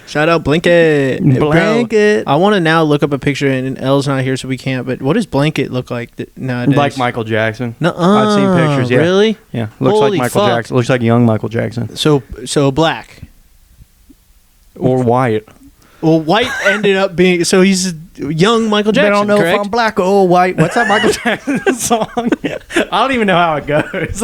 Shout out Blanket. Blanket. Bro, I want to now look up a picture, and Elle's not here, so we can't. But what does Blanket look like nowadays? Like Michael Jackson. No, I've seen pictures, yeah. Really? Yeah. Looks like Michael Jackson. Looks like young Michael Jackson. So black. Or white. Well, white ended up being... So he's young Michael Jackson, I don't know correct? if I'm black or white. What's that Michael Jackson song? I don't even know how it goes.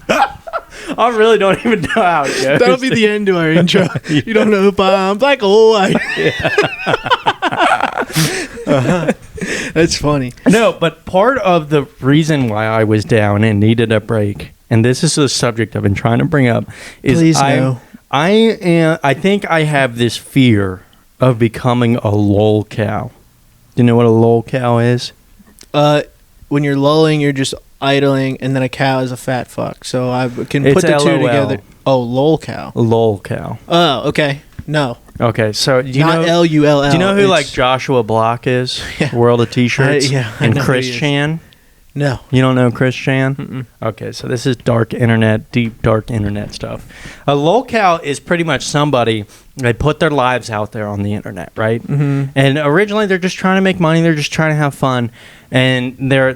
I really don't even know how it goes. That'll be the end to our intro. You don't know if I'm black or white. That's funny. No, but part of the reason why I was down and needed a break, and this is a subject I've been trying to bring up, is I think I have this fear of becoming a lol cow. Do you know what a lol cow is? When you're lulling, you're just idling, and then a cow is a fat fuck. So I can put the two together. Oh, lol cow. Lol cow. Oh, okay. No. Okay, so do you know Lull? Do you know who like Joshua Block is? Yeah. World of T-shirts. And Chris Chan. No. You don't know Chris Chan? Mm-mm. Okay, so this is deep dark internet stuff. A lol cow is pretty much somebody, they put their lives out there on the internet, right? Mm-hmm. And originally they're just trying to make money, they're just trying to have fun, and they're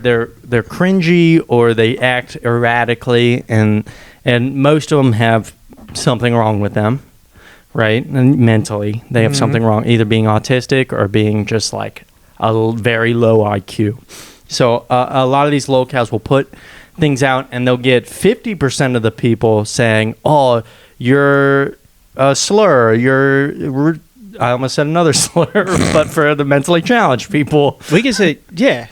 cringy or they act erratically, and most of them have something wrong with them, right? And mentally, they have something wrong, either being autistic or being just like a very low IQ. So a lot of these locals will put things out, and they'll get 50% of the people saying, "Oh, you're a slur. I almost said another slur, but for the mentally challenged people, we can say, yeah,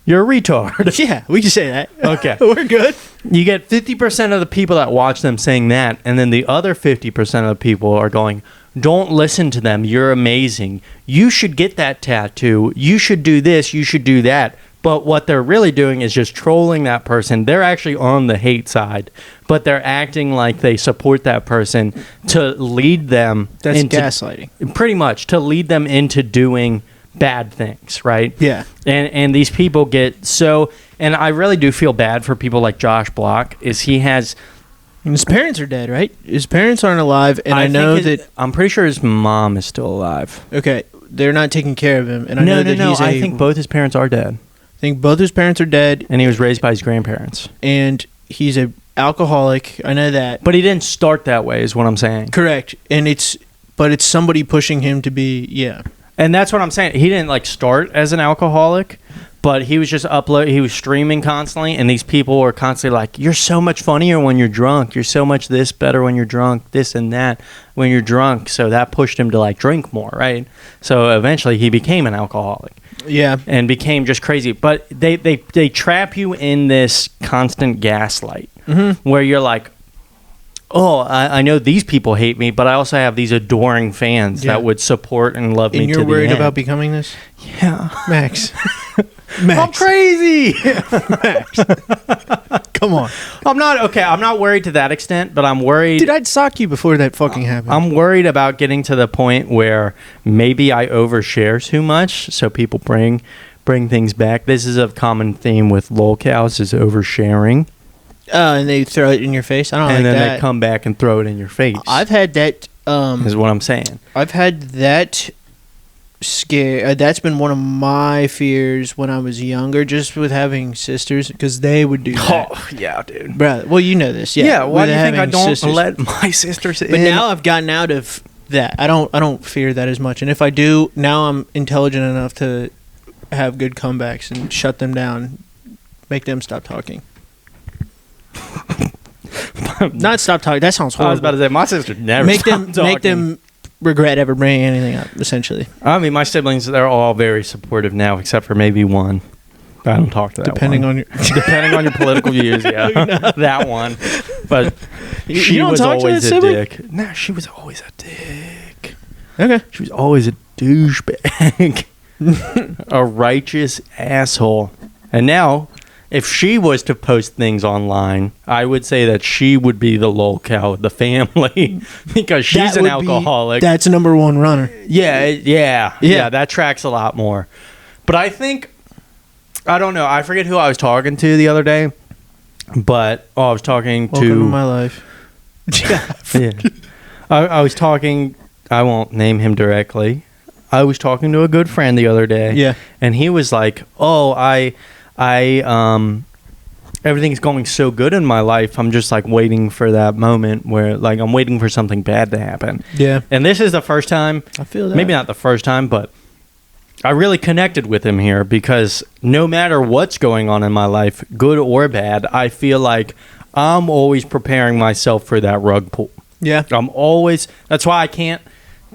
you're a retard. Yeah, we can say that. Okay, we're good. You get 50% of the people that watch them saying that, and then the other 50% of the people are going, don't listen to them. You're amazing. You should get that tattoo. You should do this. You should do that. But what they're really doing is just trolling that person. They're actually on the hate side, but they're acting like they support that person to lead them. That's gaslighting. Pretty much, to lead them into doing bad things, right? Yeah. And these people get so... And I really do feel bad for people like Josh Block, is he has... And his parents are dead, right? His parents aren't alive, and I know that... I'm pretty sure his mom is still alive. Okay, they're not taking care of him, and I know that he's I think both his parents are dead. I think both his parents are dead. And he was raised by his grandparents. And he's a alcoholic. I know that. But he didn't start that way, is what I'm saying. Correct. And it's somebody pushing him to be, yeah. And that's what I'm saying. He didn't like start as an alcoholic, but he was just he was streaming constantly, and these people were constantly like, you're so much funnier when you're drunk. You're so much this better when you're drunk, this and that when you're drunk. So that pushed him to like drink more, right? So eventually he became an alcoholic. Yeah. And became just crazy. But they trap you in this constant gaslight where you're like, oh, I know these people hate me, but I also have these adoring fans that would support and love me to the end. And you're worried about becoming this? Yeah. Max. I'm crazy. Max. Come on. I'm not worried to that extent, but I'm worried. Dude, I'd sock you before that fucking happened. I'm worried about getting to the point where maybe I overshare too much, so people bring things back. This is a common theme with lolcows, is oversharing. And they throw it in your face. I don't like that. And then they come back and throw it in your face. I've had that. Is what I'm saying. I've had that scare. That's been one of my fears when I was younger, just with having sisters, because they would do that. Oh, yeah, dude. Brother, well, you know this. Yeah, why do you think I don't let my sisters in? But now I've gotten out of that. I don't fear that as much. And if I do, now I'm intelligent enough to have good comebacks and shut them down, make them stop talking. Not stop talking. That sounds horrible. I was about to say, my sister never make them regret ever bringing anything up, essentially. I mean, my siblings, they're all very supportive now, except for maybe one. I don't talk to that depending one. Depending on your political views, yeah. No. That one. But she was always a dick. No, she was always a dick. Okay. She was always a douchebag. A righteous asshole. And now, if she was to post things online, I would say that she would be the lolcow of the family because she's an alcoholic. That's a number one runner. Yeah, that tracks a lot more. But I think, I don't know, I forget who I was talking to the other day, but I was talking Welcome to my life. Yeah. I was talking, I won't name him directly. I was talking to a good friend the other day. Yeah. And he was like, oh, I everything's going so good in my life. I'm just like waiting for that moment where like I'm waiting for something bad to happen. Yeah. And this is the first time, I feel that. Maybe not the first time, but I really connected with him here because no matter what's going on in my life, good or bad, I feel like I'm always preparing myself for that rug pull. Yeah. That's why I can't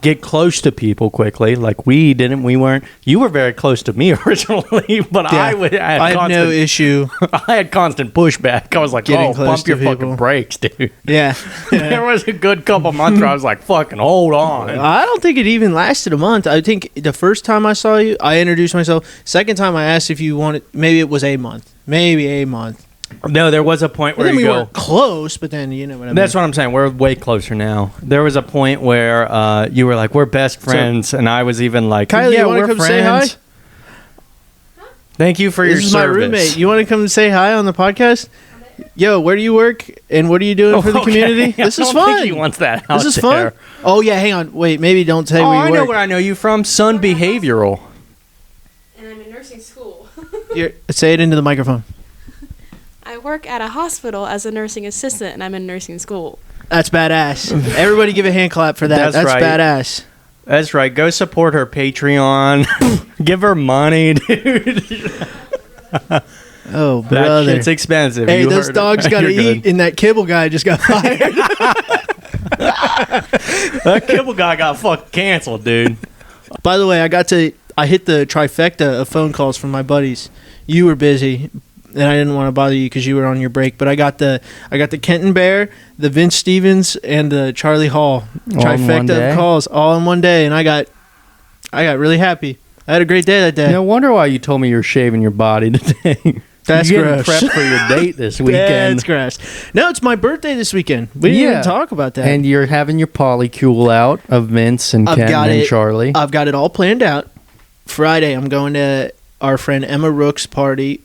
get close to people quickly like we weren't. You were very close to me originally, but yeah. I had no issue. I had constant pushback. I was like, pump your fucking brakes, dude. Yeah. There was a good couple months where I was like, fucking hold on. I don't think it even lasted a month. I think the first time I saw you, I introduced myself. Second time I asked if you wanted, maybe it was a month. No, there was a point where we were close, but then you know what I mean. That's what I'm saying. We're way closer now. There was a point where you were like, we're best friends, and I was even like, Kylie, you want to come friends. Say hi? Thank you for your service. This is my roommate. You want to come say hi on the podcast? Yo, where do you work, and what are you doing for the community? This is fun. I don't think he wants that out This is fun. Oh, yeah, hang on. Wait, maybe don't say where you work. I know where I know you from. Sun Behavioral. And I'm in nursing school. Say it into the microphone. I work at a hospital as a nursing assistant, and I'm in nursing school. That's badass. Everybody give a hand clap for that. That's right. Badass. That's right. Go support her Patreon. Give her money, dude. Oh, brother. That shit's expensive. Hey, those dogs got to eat, and that kibble guy just got fired. That kibble guy got fucking canceled, dude. By the way, I hit the trifecta of phone calls from my buddies. You were busy. And I didn't want to bother you because you were on your break, but I got the Kenton Bear, the Vince Stevens, and the Charlie Hall trifecta of calls all in one day, and I got really happy. I had a great day that day. No wonder why you told me you're shaving your body today. That's you're gross. getting prepped for your date this weekend. That's gross. No, it's my birthday this weekend. We didn't even talk about that. And you're having your polycule out of Vince and Ken and Charlie. I've got it all planned out. Friday, I'm going to our friend Emma Rook's party.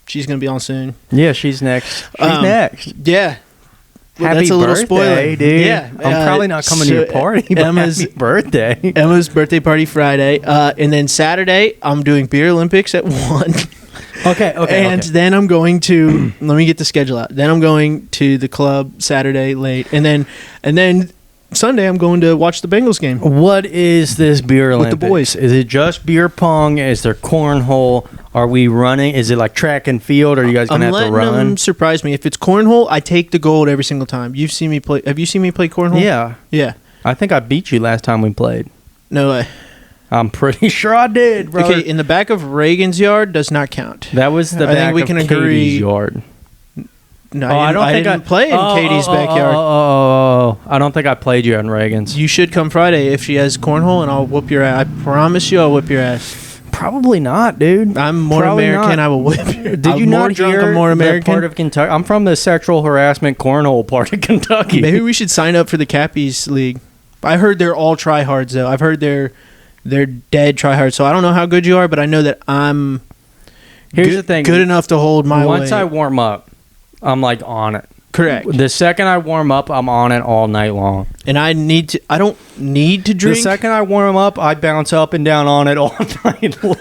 She's going to be on soon. Yeah, she's next. She's next. Yeah. Well, Happy that's a little birthday, spoiler. dude. Yeah. I'm probably not coming to your party, but Emma's happy birthday. Emma's birthday party Friday. And then Saturday, I'm doing Beer Olympics at 1. Okay. And then I'm going to let me get the schedule out. Then I'm going to the club Saturday late, and then Sunday I'm going to watch the Bengals game. What is this beer Olympics? With the boys. Is it just beer pong? Is there cornhole? Are we running? Is it like track and field? Or are you guys gonna have to run? Them surprise me. If it's cornhole, I take the gold every single time. You've seen me play. Have you seen me play cornhole? Yeah. Yeah. I think I beat you last time we played. No way. I'm pretty sure I did, bro. Okay, in the back of Reagan's yard does not count. That was the I back think we of can Katie's agree. yard. No, I didn't play in Katie's backyard. I don't think I played you on Reagan's. You should come Friday if she has cornhole, and I'll whoop your ass. I promise you, I'll whip your ass. Probably not, dude. I'm more Probably American. not. I will whip your. Did you not drunk? hear I'm more the American. part of Kentucky? I'm from the sexual harassment cornhole part of Kentucky. Maybe we should sign up for the Cappies League. I heard they're all tryhards though. I've heard they're dead tryhards. So I don't know how good you are, but I know that I'm. Here's the thing: good enough to hold my Once weight. I warm up, I'm like on it. Correct. The second I warm up, I'm on it all night long. And I don't need to drink. The second I warm up, I bounce up and down on it all night long.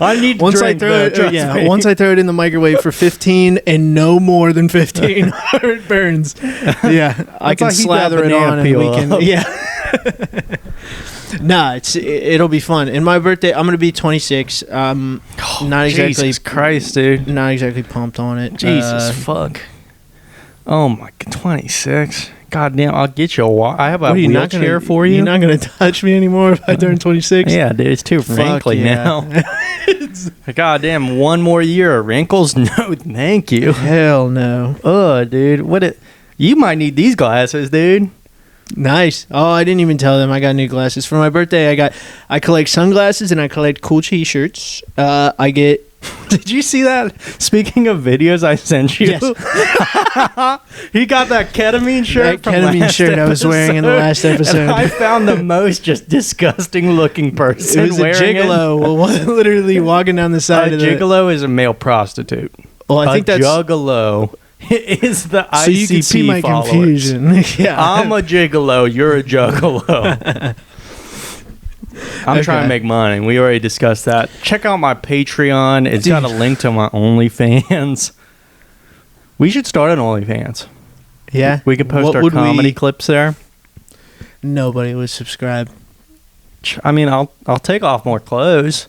I need to once drink, I throw though, trust me. once I throw it in the microwave for 15 and no more than 15, it burns. Yeah, I can I heat that slather it banana on and peel we can. up. Yeah. Nah, it'll be fun. And my birthday, I'm gonna be 26. Not exactly. Jesus Christ, dude. Not exactly pumped on it. Jesus fuck. Oh my, 26. God damn, I'll get you a walk. I have a what, are you not wheelchair gonna, for you. You're not gonna touch me anymore if I turn 26. Yeah, dude, it's too wrinkly yeah. now. God damn, one more year of wrinkles? No, thank you. Hell no. Dude, you might need these glasses, dude. Nice. Oh, I didn't even tell them I got new glasses for my birthday. I collect sunglasses and I collect cool T-shirts. I get. Did you see that? Speaking of videos I sent you, Yes. He got that ketamine shirt. That ketamine shirt I was wearing in the last episode. And I found the most just disgusting looking person. It was a wearing gigolo, literally walking down the side A of the. gigolo is a male prostitute. Well, I think that's. juggalo is the ICP So you can see my followers. confusion. Yeah. I'm a gigolo. You're a juggalo. I'm trying to make money. We already discussed that. Check out my Patreon. It's got a link to my OnlyFans. We should start an OnlyFans. Yeah. We could post What our would comedy we- clips there. Nobody would subscribe. I mean, I'll take off more clothes.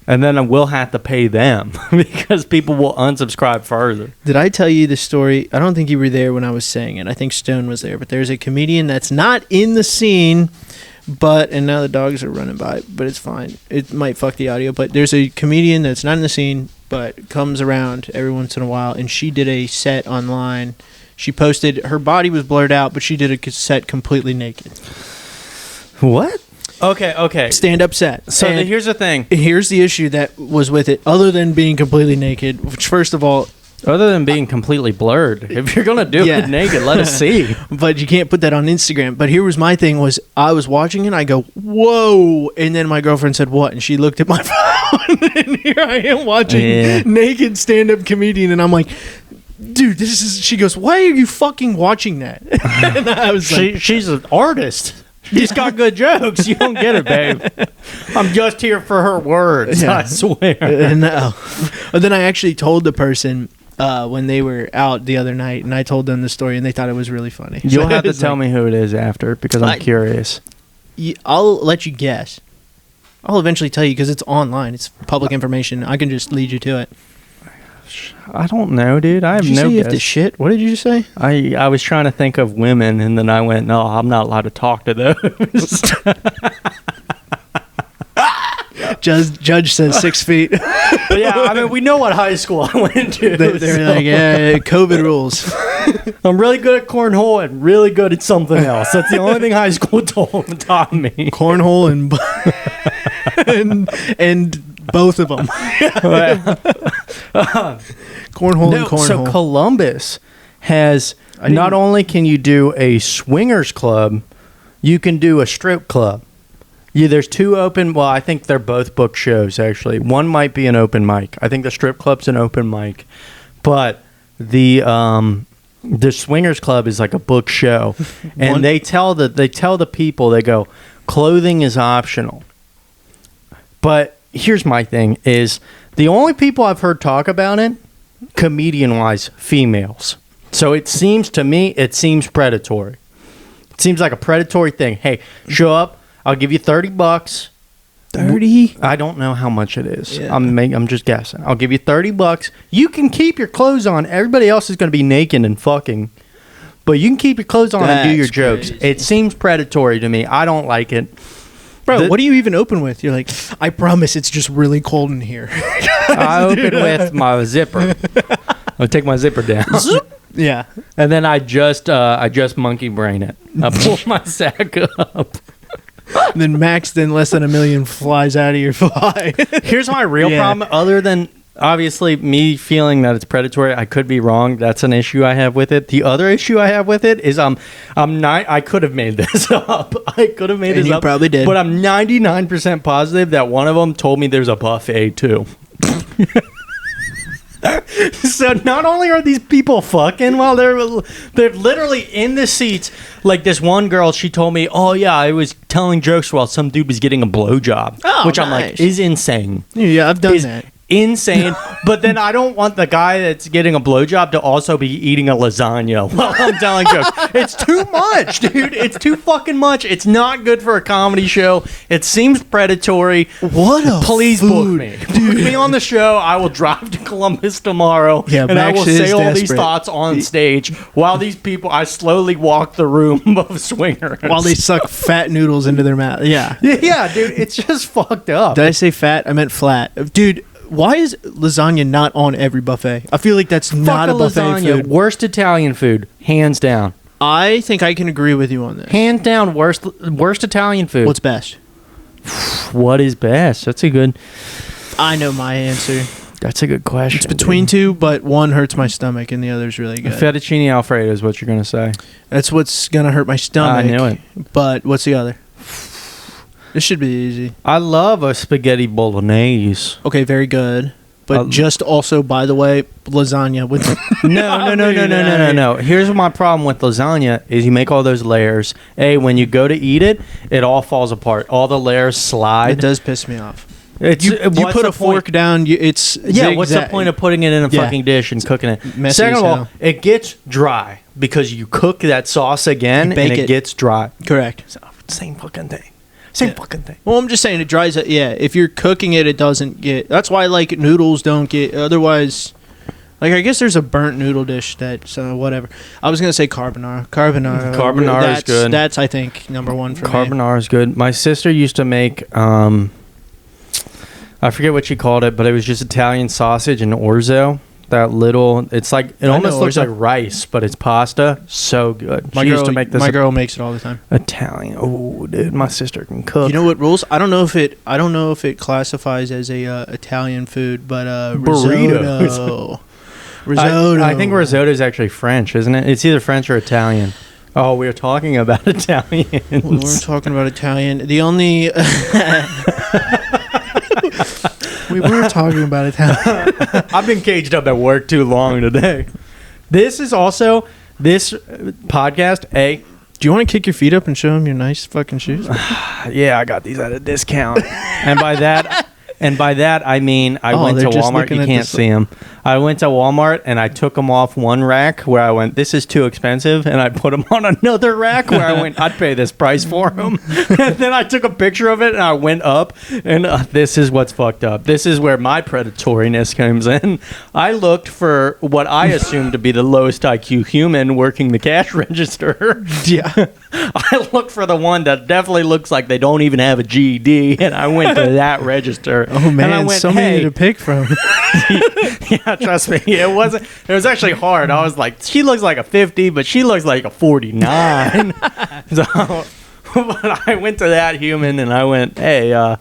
And then I will have to pay them because people will unsubscribe further. Did I tell you the story? I don't think you were there when I was saying it. I think Stone was there. But there's a comedian that's not in the scene, and now the dogs are running by, but it's fine. It might fuck the audio, but there's a comedian that's not in the scene, but comes around every once in a while, and she did a set online. She posted, her body was blurred out, but she did a set completely naked. What? Okay. Stand-up set. So And here's the thing. here's the issue that was with it, other than being completely naked, which first of all, Other than being completely blurred, if you're going to do Yeah. it naked, let us see. but you can't put that on Instagram. But here was my thing was I was watching it, I go, whoa, and then my girlfriend said, what? And she looked at my phone, and here I am watching naked stand-up comedian, and I'm like, dude, this is, she goes, why are you fucking watching that? And I was like, She's an artist. She's got good jokes. You don't get it, babe. I'm just here for her words, Yeah. I swear. no. And then I actually told the person when they were out the other night, and I told them the story, and they thought it was really funny. You'll have to It's tell like, me who it is after because I'm curious. I'll let you guess. I'll eventually tell you because it's online. It's public information. I can just lead you to it. I don't know, dude. I have Did you no say you have to guess. shit? What did you just say? I was trying to think of women, and then I went, no, I'm not allowed to talk to those. Judge says 6 feet. But yeah, I mean, we know what high school I went to. They're so. like, yeah, COVID rules. I'm really good at cornhole and really good at something else. That's the only thing high school taught me. Cornhole and both of them. Cornhole and cornhole. So Columbus has not only can you do a swingers club, you can do a strip club. Yeah, there's two open. Well, I think they're both book shows actually. One might be an open mic. I think the strip club's an open mic, but the swingers club is like a book show, and they tell the people, they go, clothing is optional. But here's my thing: is the only people I've heard talk about it, comedian wise, females. So it seems to me, it seems predatory. It seems like a predatory thing. Hey, show up. I'll give you $30. 30? I don't know how much it is. Yeah. I'm just guessing. I'll give you $30. You can keep your clothes on. Everybody else is going to be naked and fucking. But you can keep your clothes on and do your jokes. Crazy. It seems predatory to me. I don't like it. Bro, what do you even open with? You're like, I promise it's just really cold in here. I open with my zipper. I'll take my zipper down. Yeah. And then I just monkey brain it. I pull my sack up. And then Max, less than $1 million flies out of your fly. Here's my real problem. Other than obviously me feeling that it's predatory, I could be wrong. That's an issue I have with it. The other issue I have with it is I could have made this up. I could have made this up. You probably did. But I'm 99% positive that one of them told me there's a buffet too. So not only are these people fucking while they're literally in the seats, like this one girl, she told me, oh yeah, I was telling jokes while some dude was getting a blowjob, which I'm like, is insane. Yeah, I've done that. Insane. But then I don't want the guy that's getting a blowjob to also be eating a lasagna while I'm telling jokes. It's too much, dude. It's too fucking much. It's not good for a comedy show. It seems predatory. Please book me. Book me on the show. I will drive to Columbus tomorrow, and I will say all these thoughts on stage while these people, I slowly walk the room of swingers. While they suck fat noodles into their mouth. Yeah. Yeah, dude. It's just fucked up. Did I say fat? I meant flat. Dude. Why is lasagna not on every buffet? I feel like that's not a buffet lasagna. Food. Worst Italian food, hands down. I think I can agree with you on this. Hands down, worst Italian food. What's best? What is best? That's a good... I know my answer. That's a good question. It's between two, but one hurts my stomach and the other's really good. Fettuccine Alfredo is what you're going to say. That's what's going to hurt my stomach. I knew it. But what's the other? This should be easy. I love a spaghetti bolognese. Okay, very good. But just also, by the way, lasagna with No. Here's my problem with lasagna is you make all those layers. When you go to eat it, it all falls apart. All the layers slide. It does piss me off. You put a fork down, it's zigzag. What's the point of putting it in a fucking dish and cooking it? Messy Second of all, it gets dry because you cook that sauce again and it gets dry. Correct. So, same fucking thing. Same fucking thing. Well, I'm just saying it dries it. Yeah, if you're cooking it, it doesn't get... That's why, like, noodles don't get... Otherwise... Like, I guess there's a burnt noodle dish that... So, whatever. I was going to say carbonara. Carbonara is good. That's, I think, number one for me. Carbonara is good. My sister used to make... I forget what she called it, but it was just Italian sausage and orzo. That little... It's like... It almost looks like rice, but it's pasta. So good. She used to make this... My girl makes it all the time. Italian. Oh, dude. My sister can cook. You know what rules? I don't know if it classifies as a Italian food, but risotto. Risotto. I think risotto is actually French, isn't it? It's either French or Italian. Oh, we were talking about Italians. We were talking about Italian. The only... We were talking about Italian. I've been caged up at work too long today. This is also... This podcast, do you want to kick your feet up and show them your nice fucking shoes? Yeah, I got these at a discount. And by that, I mean I went to Walmart. You can't see them. I went to Walmart and I took them off one rack where I went, this is too expensive. And I put them on another rack where I went, I'd pay this price for them. And then I took a picture of it and I went up. And this is what's fucked up. This is where my predatoriness comes in. I looked for what I assumed to be the lowest IQ human working the cash register. Yeah. I looked for the one that definitely looks like they don't even have a GED. And I went to that register. ever. Oh man, and I went, so many to pick from. Yeah, trust me, it was actually hard. I was like, she looks like a 50, but she looks like a 49. So, but I went to that human and I went, hey,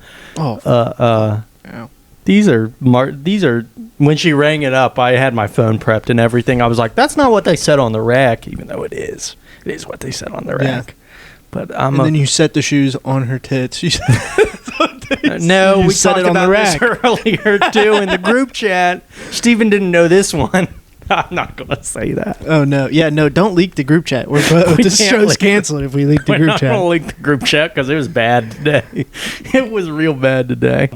these are when she rang it up, I had my phone prepped and everything. I was like, that's not what they said on the rack, even though it is what they said on the rack. Yeah. But then you set the shoes on her tits. No, we talked about this earlier too in the group chat. Steven didn't know this one. I'm not gonna say that. Oh no, yeah, no, don't leak the group chat. This show's canceled if we leak the group chat. We're not gonna leak the group chat because it was bad today. It was real bad today.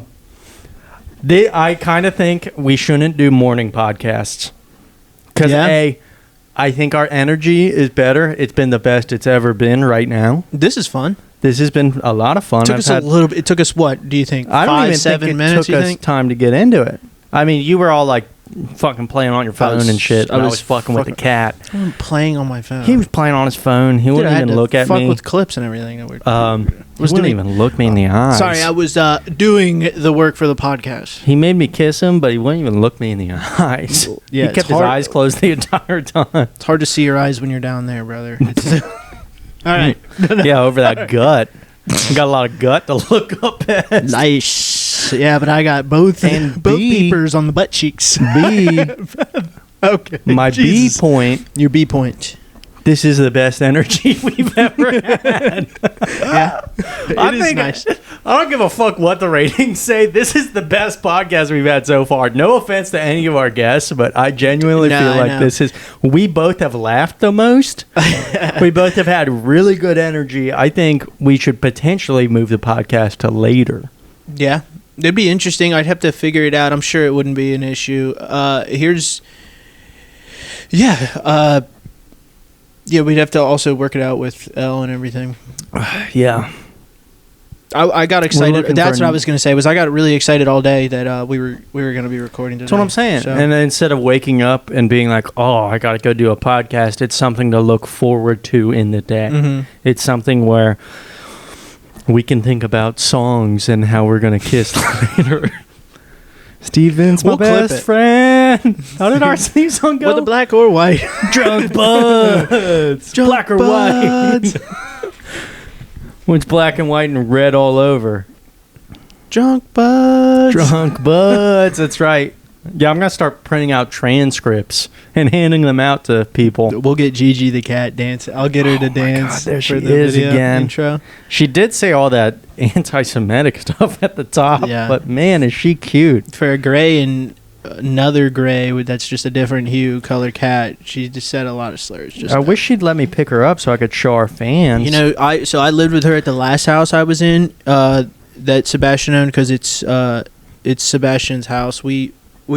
I kind of think we shouldn't do morning podcasts because I think our energy is better. It's been the best it's ever been right now. This is fun. This has been a lot of fun. It took us what? Do you think? I don't even 7 minutes. Took us time to get into it. I mean, you were all like fucking playing on your phone and shit. I was fucking with the cat. I'm playing on my phone. He was playing on his phone. He wouldn't even look at me. Fuck with clips and everything. He wouldn't even look me in the eyes. Sorry, I was doing the work for the podcast. He made me kiss him, but he wouldn't even look me in the eyes. Yeah, he kept his eyes closed the entire time. It's hard to see your eyes when you're down there, brother. All right. Yeah, over that gut. You got a lot of gut to look up at. Nice. Yeah, but I got both beepers on the butt cheeks. B. Okay. My Jesus. B point. Your B point. This is the best energy we've ever had. Yeah. It is nice. I don't give a fuck what the ratings say. This is the best podcast we've had so far. No offense to any of our guests, but I genuinely feel like this is... We both have laughed the most. We both have had really good energy. I think we should potentially move the podcast to later. Yeah. It'd be interesting. I'd have to figure it out. I'm sure it wouldn't be an issue. Yeah, we'd have to also work it out with Elle and everything. Yeah. I got excited. That's what I was going to say. I got really excited all day that we were going to be recording today. That's what I'm saying. So. And instead of waking up and being like, oh, I got to go do a podcast, it's something to look forward to in the day. Mm-hmm. It's something where we can think about songs and how we're going to kiss later. Steven's my best friend. How did our theme song go? Whether black or white. Drunkbudz. Black or white. When it's black and white and red all over. Drunkbudz. Drunkbudz. That's right. Yeah, I'm going to start printing out transcripts and handing them out to people. We'll get Gigi the cat dance. I'll get her to dance. God, there she is again. Intro. She did say all that anti-Semitic stuff at the top, but man, is she cute. For a gray and another gray that's just a different hue color cat, she just said a lot of slurs. I wish she'd let me pick her up so I could show our fans. You know, I lived with her at the last house I was in that Sebastian owned because it's Sebastian's house. We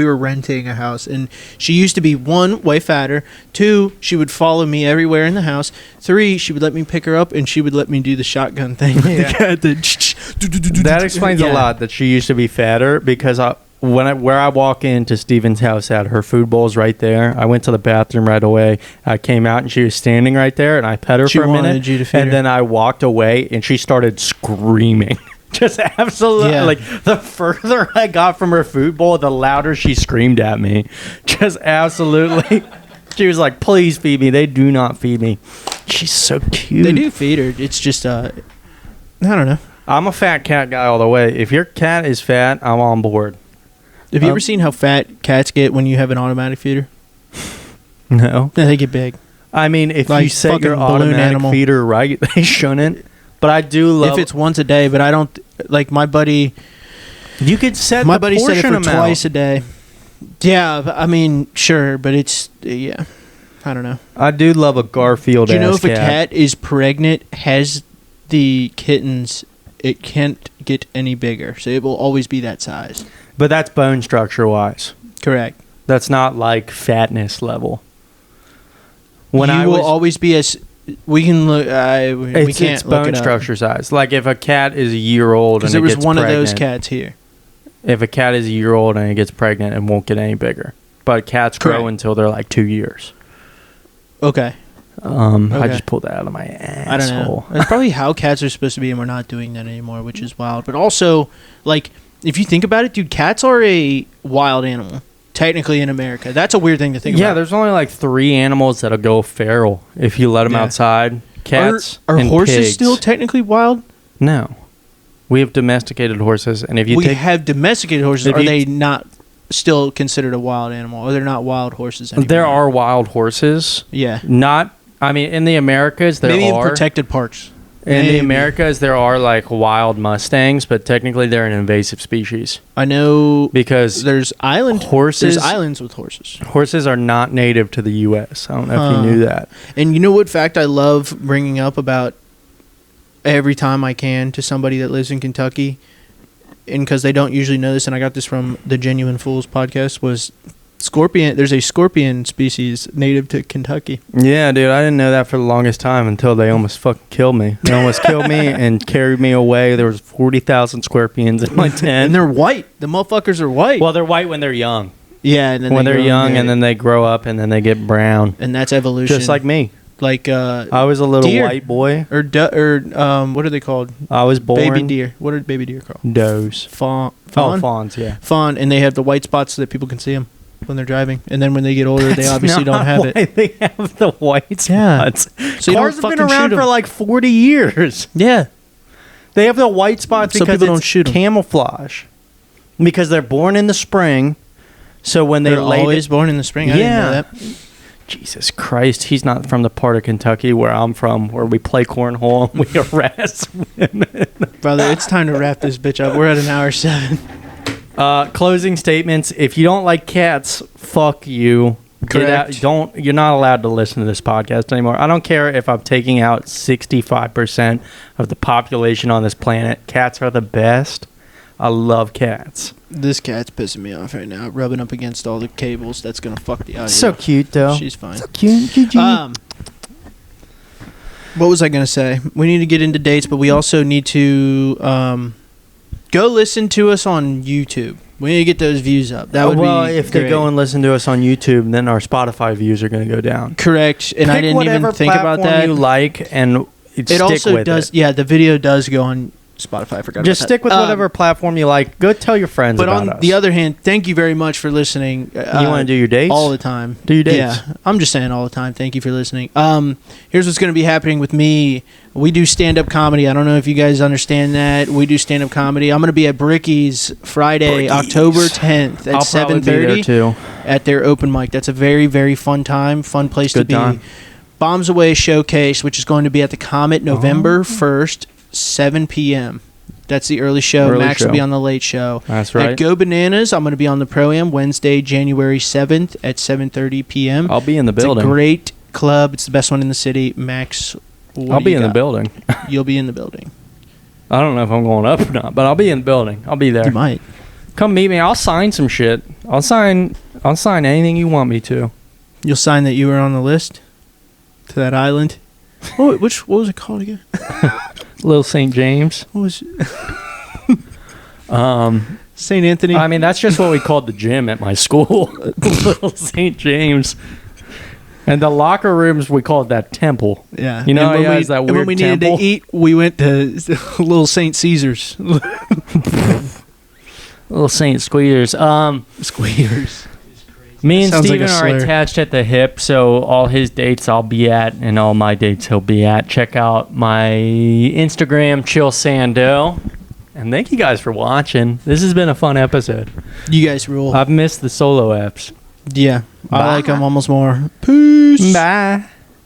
were renting a house, and she used to be 1, way fatter. 2, she would follow me everywhere in the house. 3, she would let me pick her up, and she would let me do the shotgun thing with the cat. That explains a lot that she used to be fatter, because where I walk into Steven's house at, her food bowl's right there. I went to the bathroom right away. I came out, and she was standing right there, and I pet her for a minute. And then I walked away, and she started screaming. Just absolutely, like, the further I got from her food bowl, the louder she screamed at me. Just absolutely. She was like, please feed me. They do not feed me. She's so cute. They do feed her. It's just, I don't know. I'm a fat cat guy all the way. If your cat is fat, I'm on board. Have you ever seen how fat cats get when you have an automatic feeder? No. They get big. I mean, if you set your automatic feeder right, they shouldn't. But I do love... If it's once a day, but I don't... Like, my buddy... You could set my buddy set it for twice a day. Yeah, I mean, sure, but it's... Yeah, I don't know. I do love a Garfield-ass cat. Do you know if a cat is pregnant, has the kittens, it can't get any bigger. So it will always be that size. But that's bone structure-wise. Correct. That's not, like, fatness level. When you will always be as... We can look. We can't. It's bone structure size. Like if a cat is a year old and it gets pregnant. Because there was one of those cats here. If a cat is a year old and it gets pregnant, it won't get any bigger. But cats grow until they're like 2 years. Okay. I just pulled that out of my asshole. I don't know. That's probably how cats are supposed to be, and we're not doing that anymore, which is wild. But also, like, if you think about it, dude, cats are a wild animal. Technically in America. That's a weird thing to think about. Yeah, there's only like 3 animals that'll go feral if you let them outside. Cats are and horses pigs. still technically wild? No. We have domesticated horses, and if you have domesticated horses, are they not still considered a wild animal? Or they're not wild horses anymore? There are wild horses. Yeah. In the Americas, there Maybe are. in protected parks. In the Americas, there are like wild Mustangs, but technically they're an invasive species. I know because there's horses. There's islands with horses. Horses are not native to the U.S. I don't know if you knew that. And you know what fact I love bringing up about every time I can to somebody that lives in Kentucky, and because they don't usually know this, and I got this from the Genuine Fools podcast, was scorpion. There's a scorpion species native to Kentucky. Yeah, dude, I didn't know that for the longest time until they almost fucking killed me. They almost killed me and carried me away. There was 40,000 scorpions in my tent. And they're white. The motherfuckers are white. Well, they're white when they're young. Yeah, and then when they're young, and then they grow up, and then they get brown. And that's evolution. Just like me. Like I was a little deer. white boy. Or what are they called? I was born baby deer. What are baby deer called? Does. Fawn. Oh, fawns, yeah. Fawn, and they have the white spots so that people can see them when they're driving. And then when they get older, they obviously don't have it. They have the white spots. So cars have been around for like 40 years. Yeah. They have the white spots because people don't shoot 'em. Camouflage. Because they're born in the spring. So when they're always born in the spring. I didn't know that. Jesus Christ, he's not from the part of Kentucky where I'm from, where we play cornhole and we harass women. Brother, it's time to wrap this bitch up. We're at an hour 7. Closing statements. If you don't like cats, fuck you. Correct. You're not allowed to listen to this podcast anymore. I don't care if I'm taking out 65% of the population on this planet. Cats are the best. I love cats. This cat's pissing me off right now, rubbing up against all the cables. That's gonna fuck the audio. So cute, though. She's fine. So cute. What was I gonna say? We need to get into dates, but we also need to go listen to us on YouTube. We need to get those views up. That would be if great. they go and listen to us on YouTube, then our Spotify views are going to go down. Correct, and I didn't even think about that. You like, and it also does. Yeah, the video does go on Spotify. I forgot. Just stick with whatever platform you like. Go tell your friends about us. But on the other hand, thank you very much for listening. You want to do your dates? All the time. Do your dates? Yeah, I'm just saying all the time. Thank you for listening. Here's what's going to be happening with me. We do stand-up comedy. I don't know if you guys understand that. We do stand-up comedy. I'm going to be at Bricky's Friday, October 10th at 7:30 at their open mic. That's a very, very fun time. Fun place to be. Bombs Away Showcase, which is going to be at the Comet November 1st. 7 p.m. That's the early show. Max will be on the late show. That's right. At Go Bananas, I'm going to be on the Pro-Am Wednesday, January 7th at 7:30 p.m. I'll be in the building. It's a great club. It's the best one in the city. Max, I'll be in the building. You'll be in the building. I don't know if I'm going up or not, but I'll be in the building. I'll be there. You might. Come meet me. I'll sign some shit. I'll sign anything you want me to. You'll sign that you were on the list to that island. What was it called again? Little St. James. What was St. Anthony? I mean, that's just what we called the gym at my school. Little St. James. And the locker rooms, we called that temple. Yeah. You know how he has that weird temple? And when we needed to eat, we went to Little St. Caesar's. Little St. Squeers. Squeers. Me and Steven are attached at the hip, so all his dates I'll be at, and all my dates he'll be at. Check out my Instagram, Chill Sando. And thank you guys for watching. This has been a fun episode. You guys rule. I've missed the solo apps. Yeah. I like them almost more. Peace. Bye.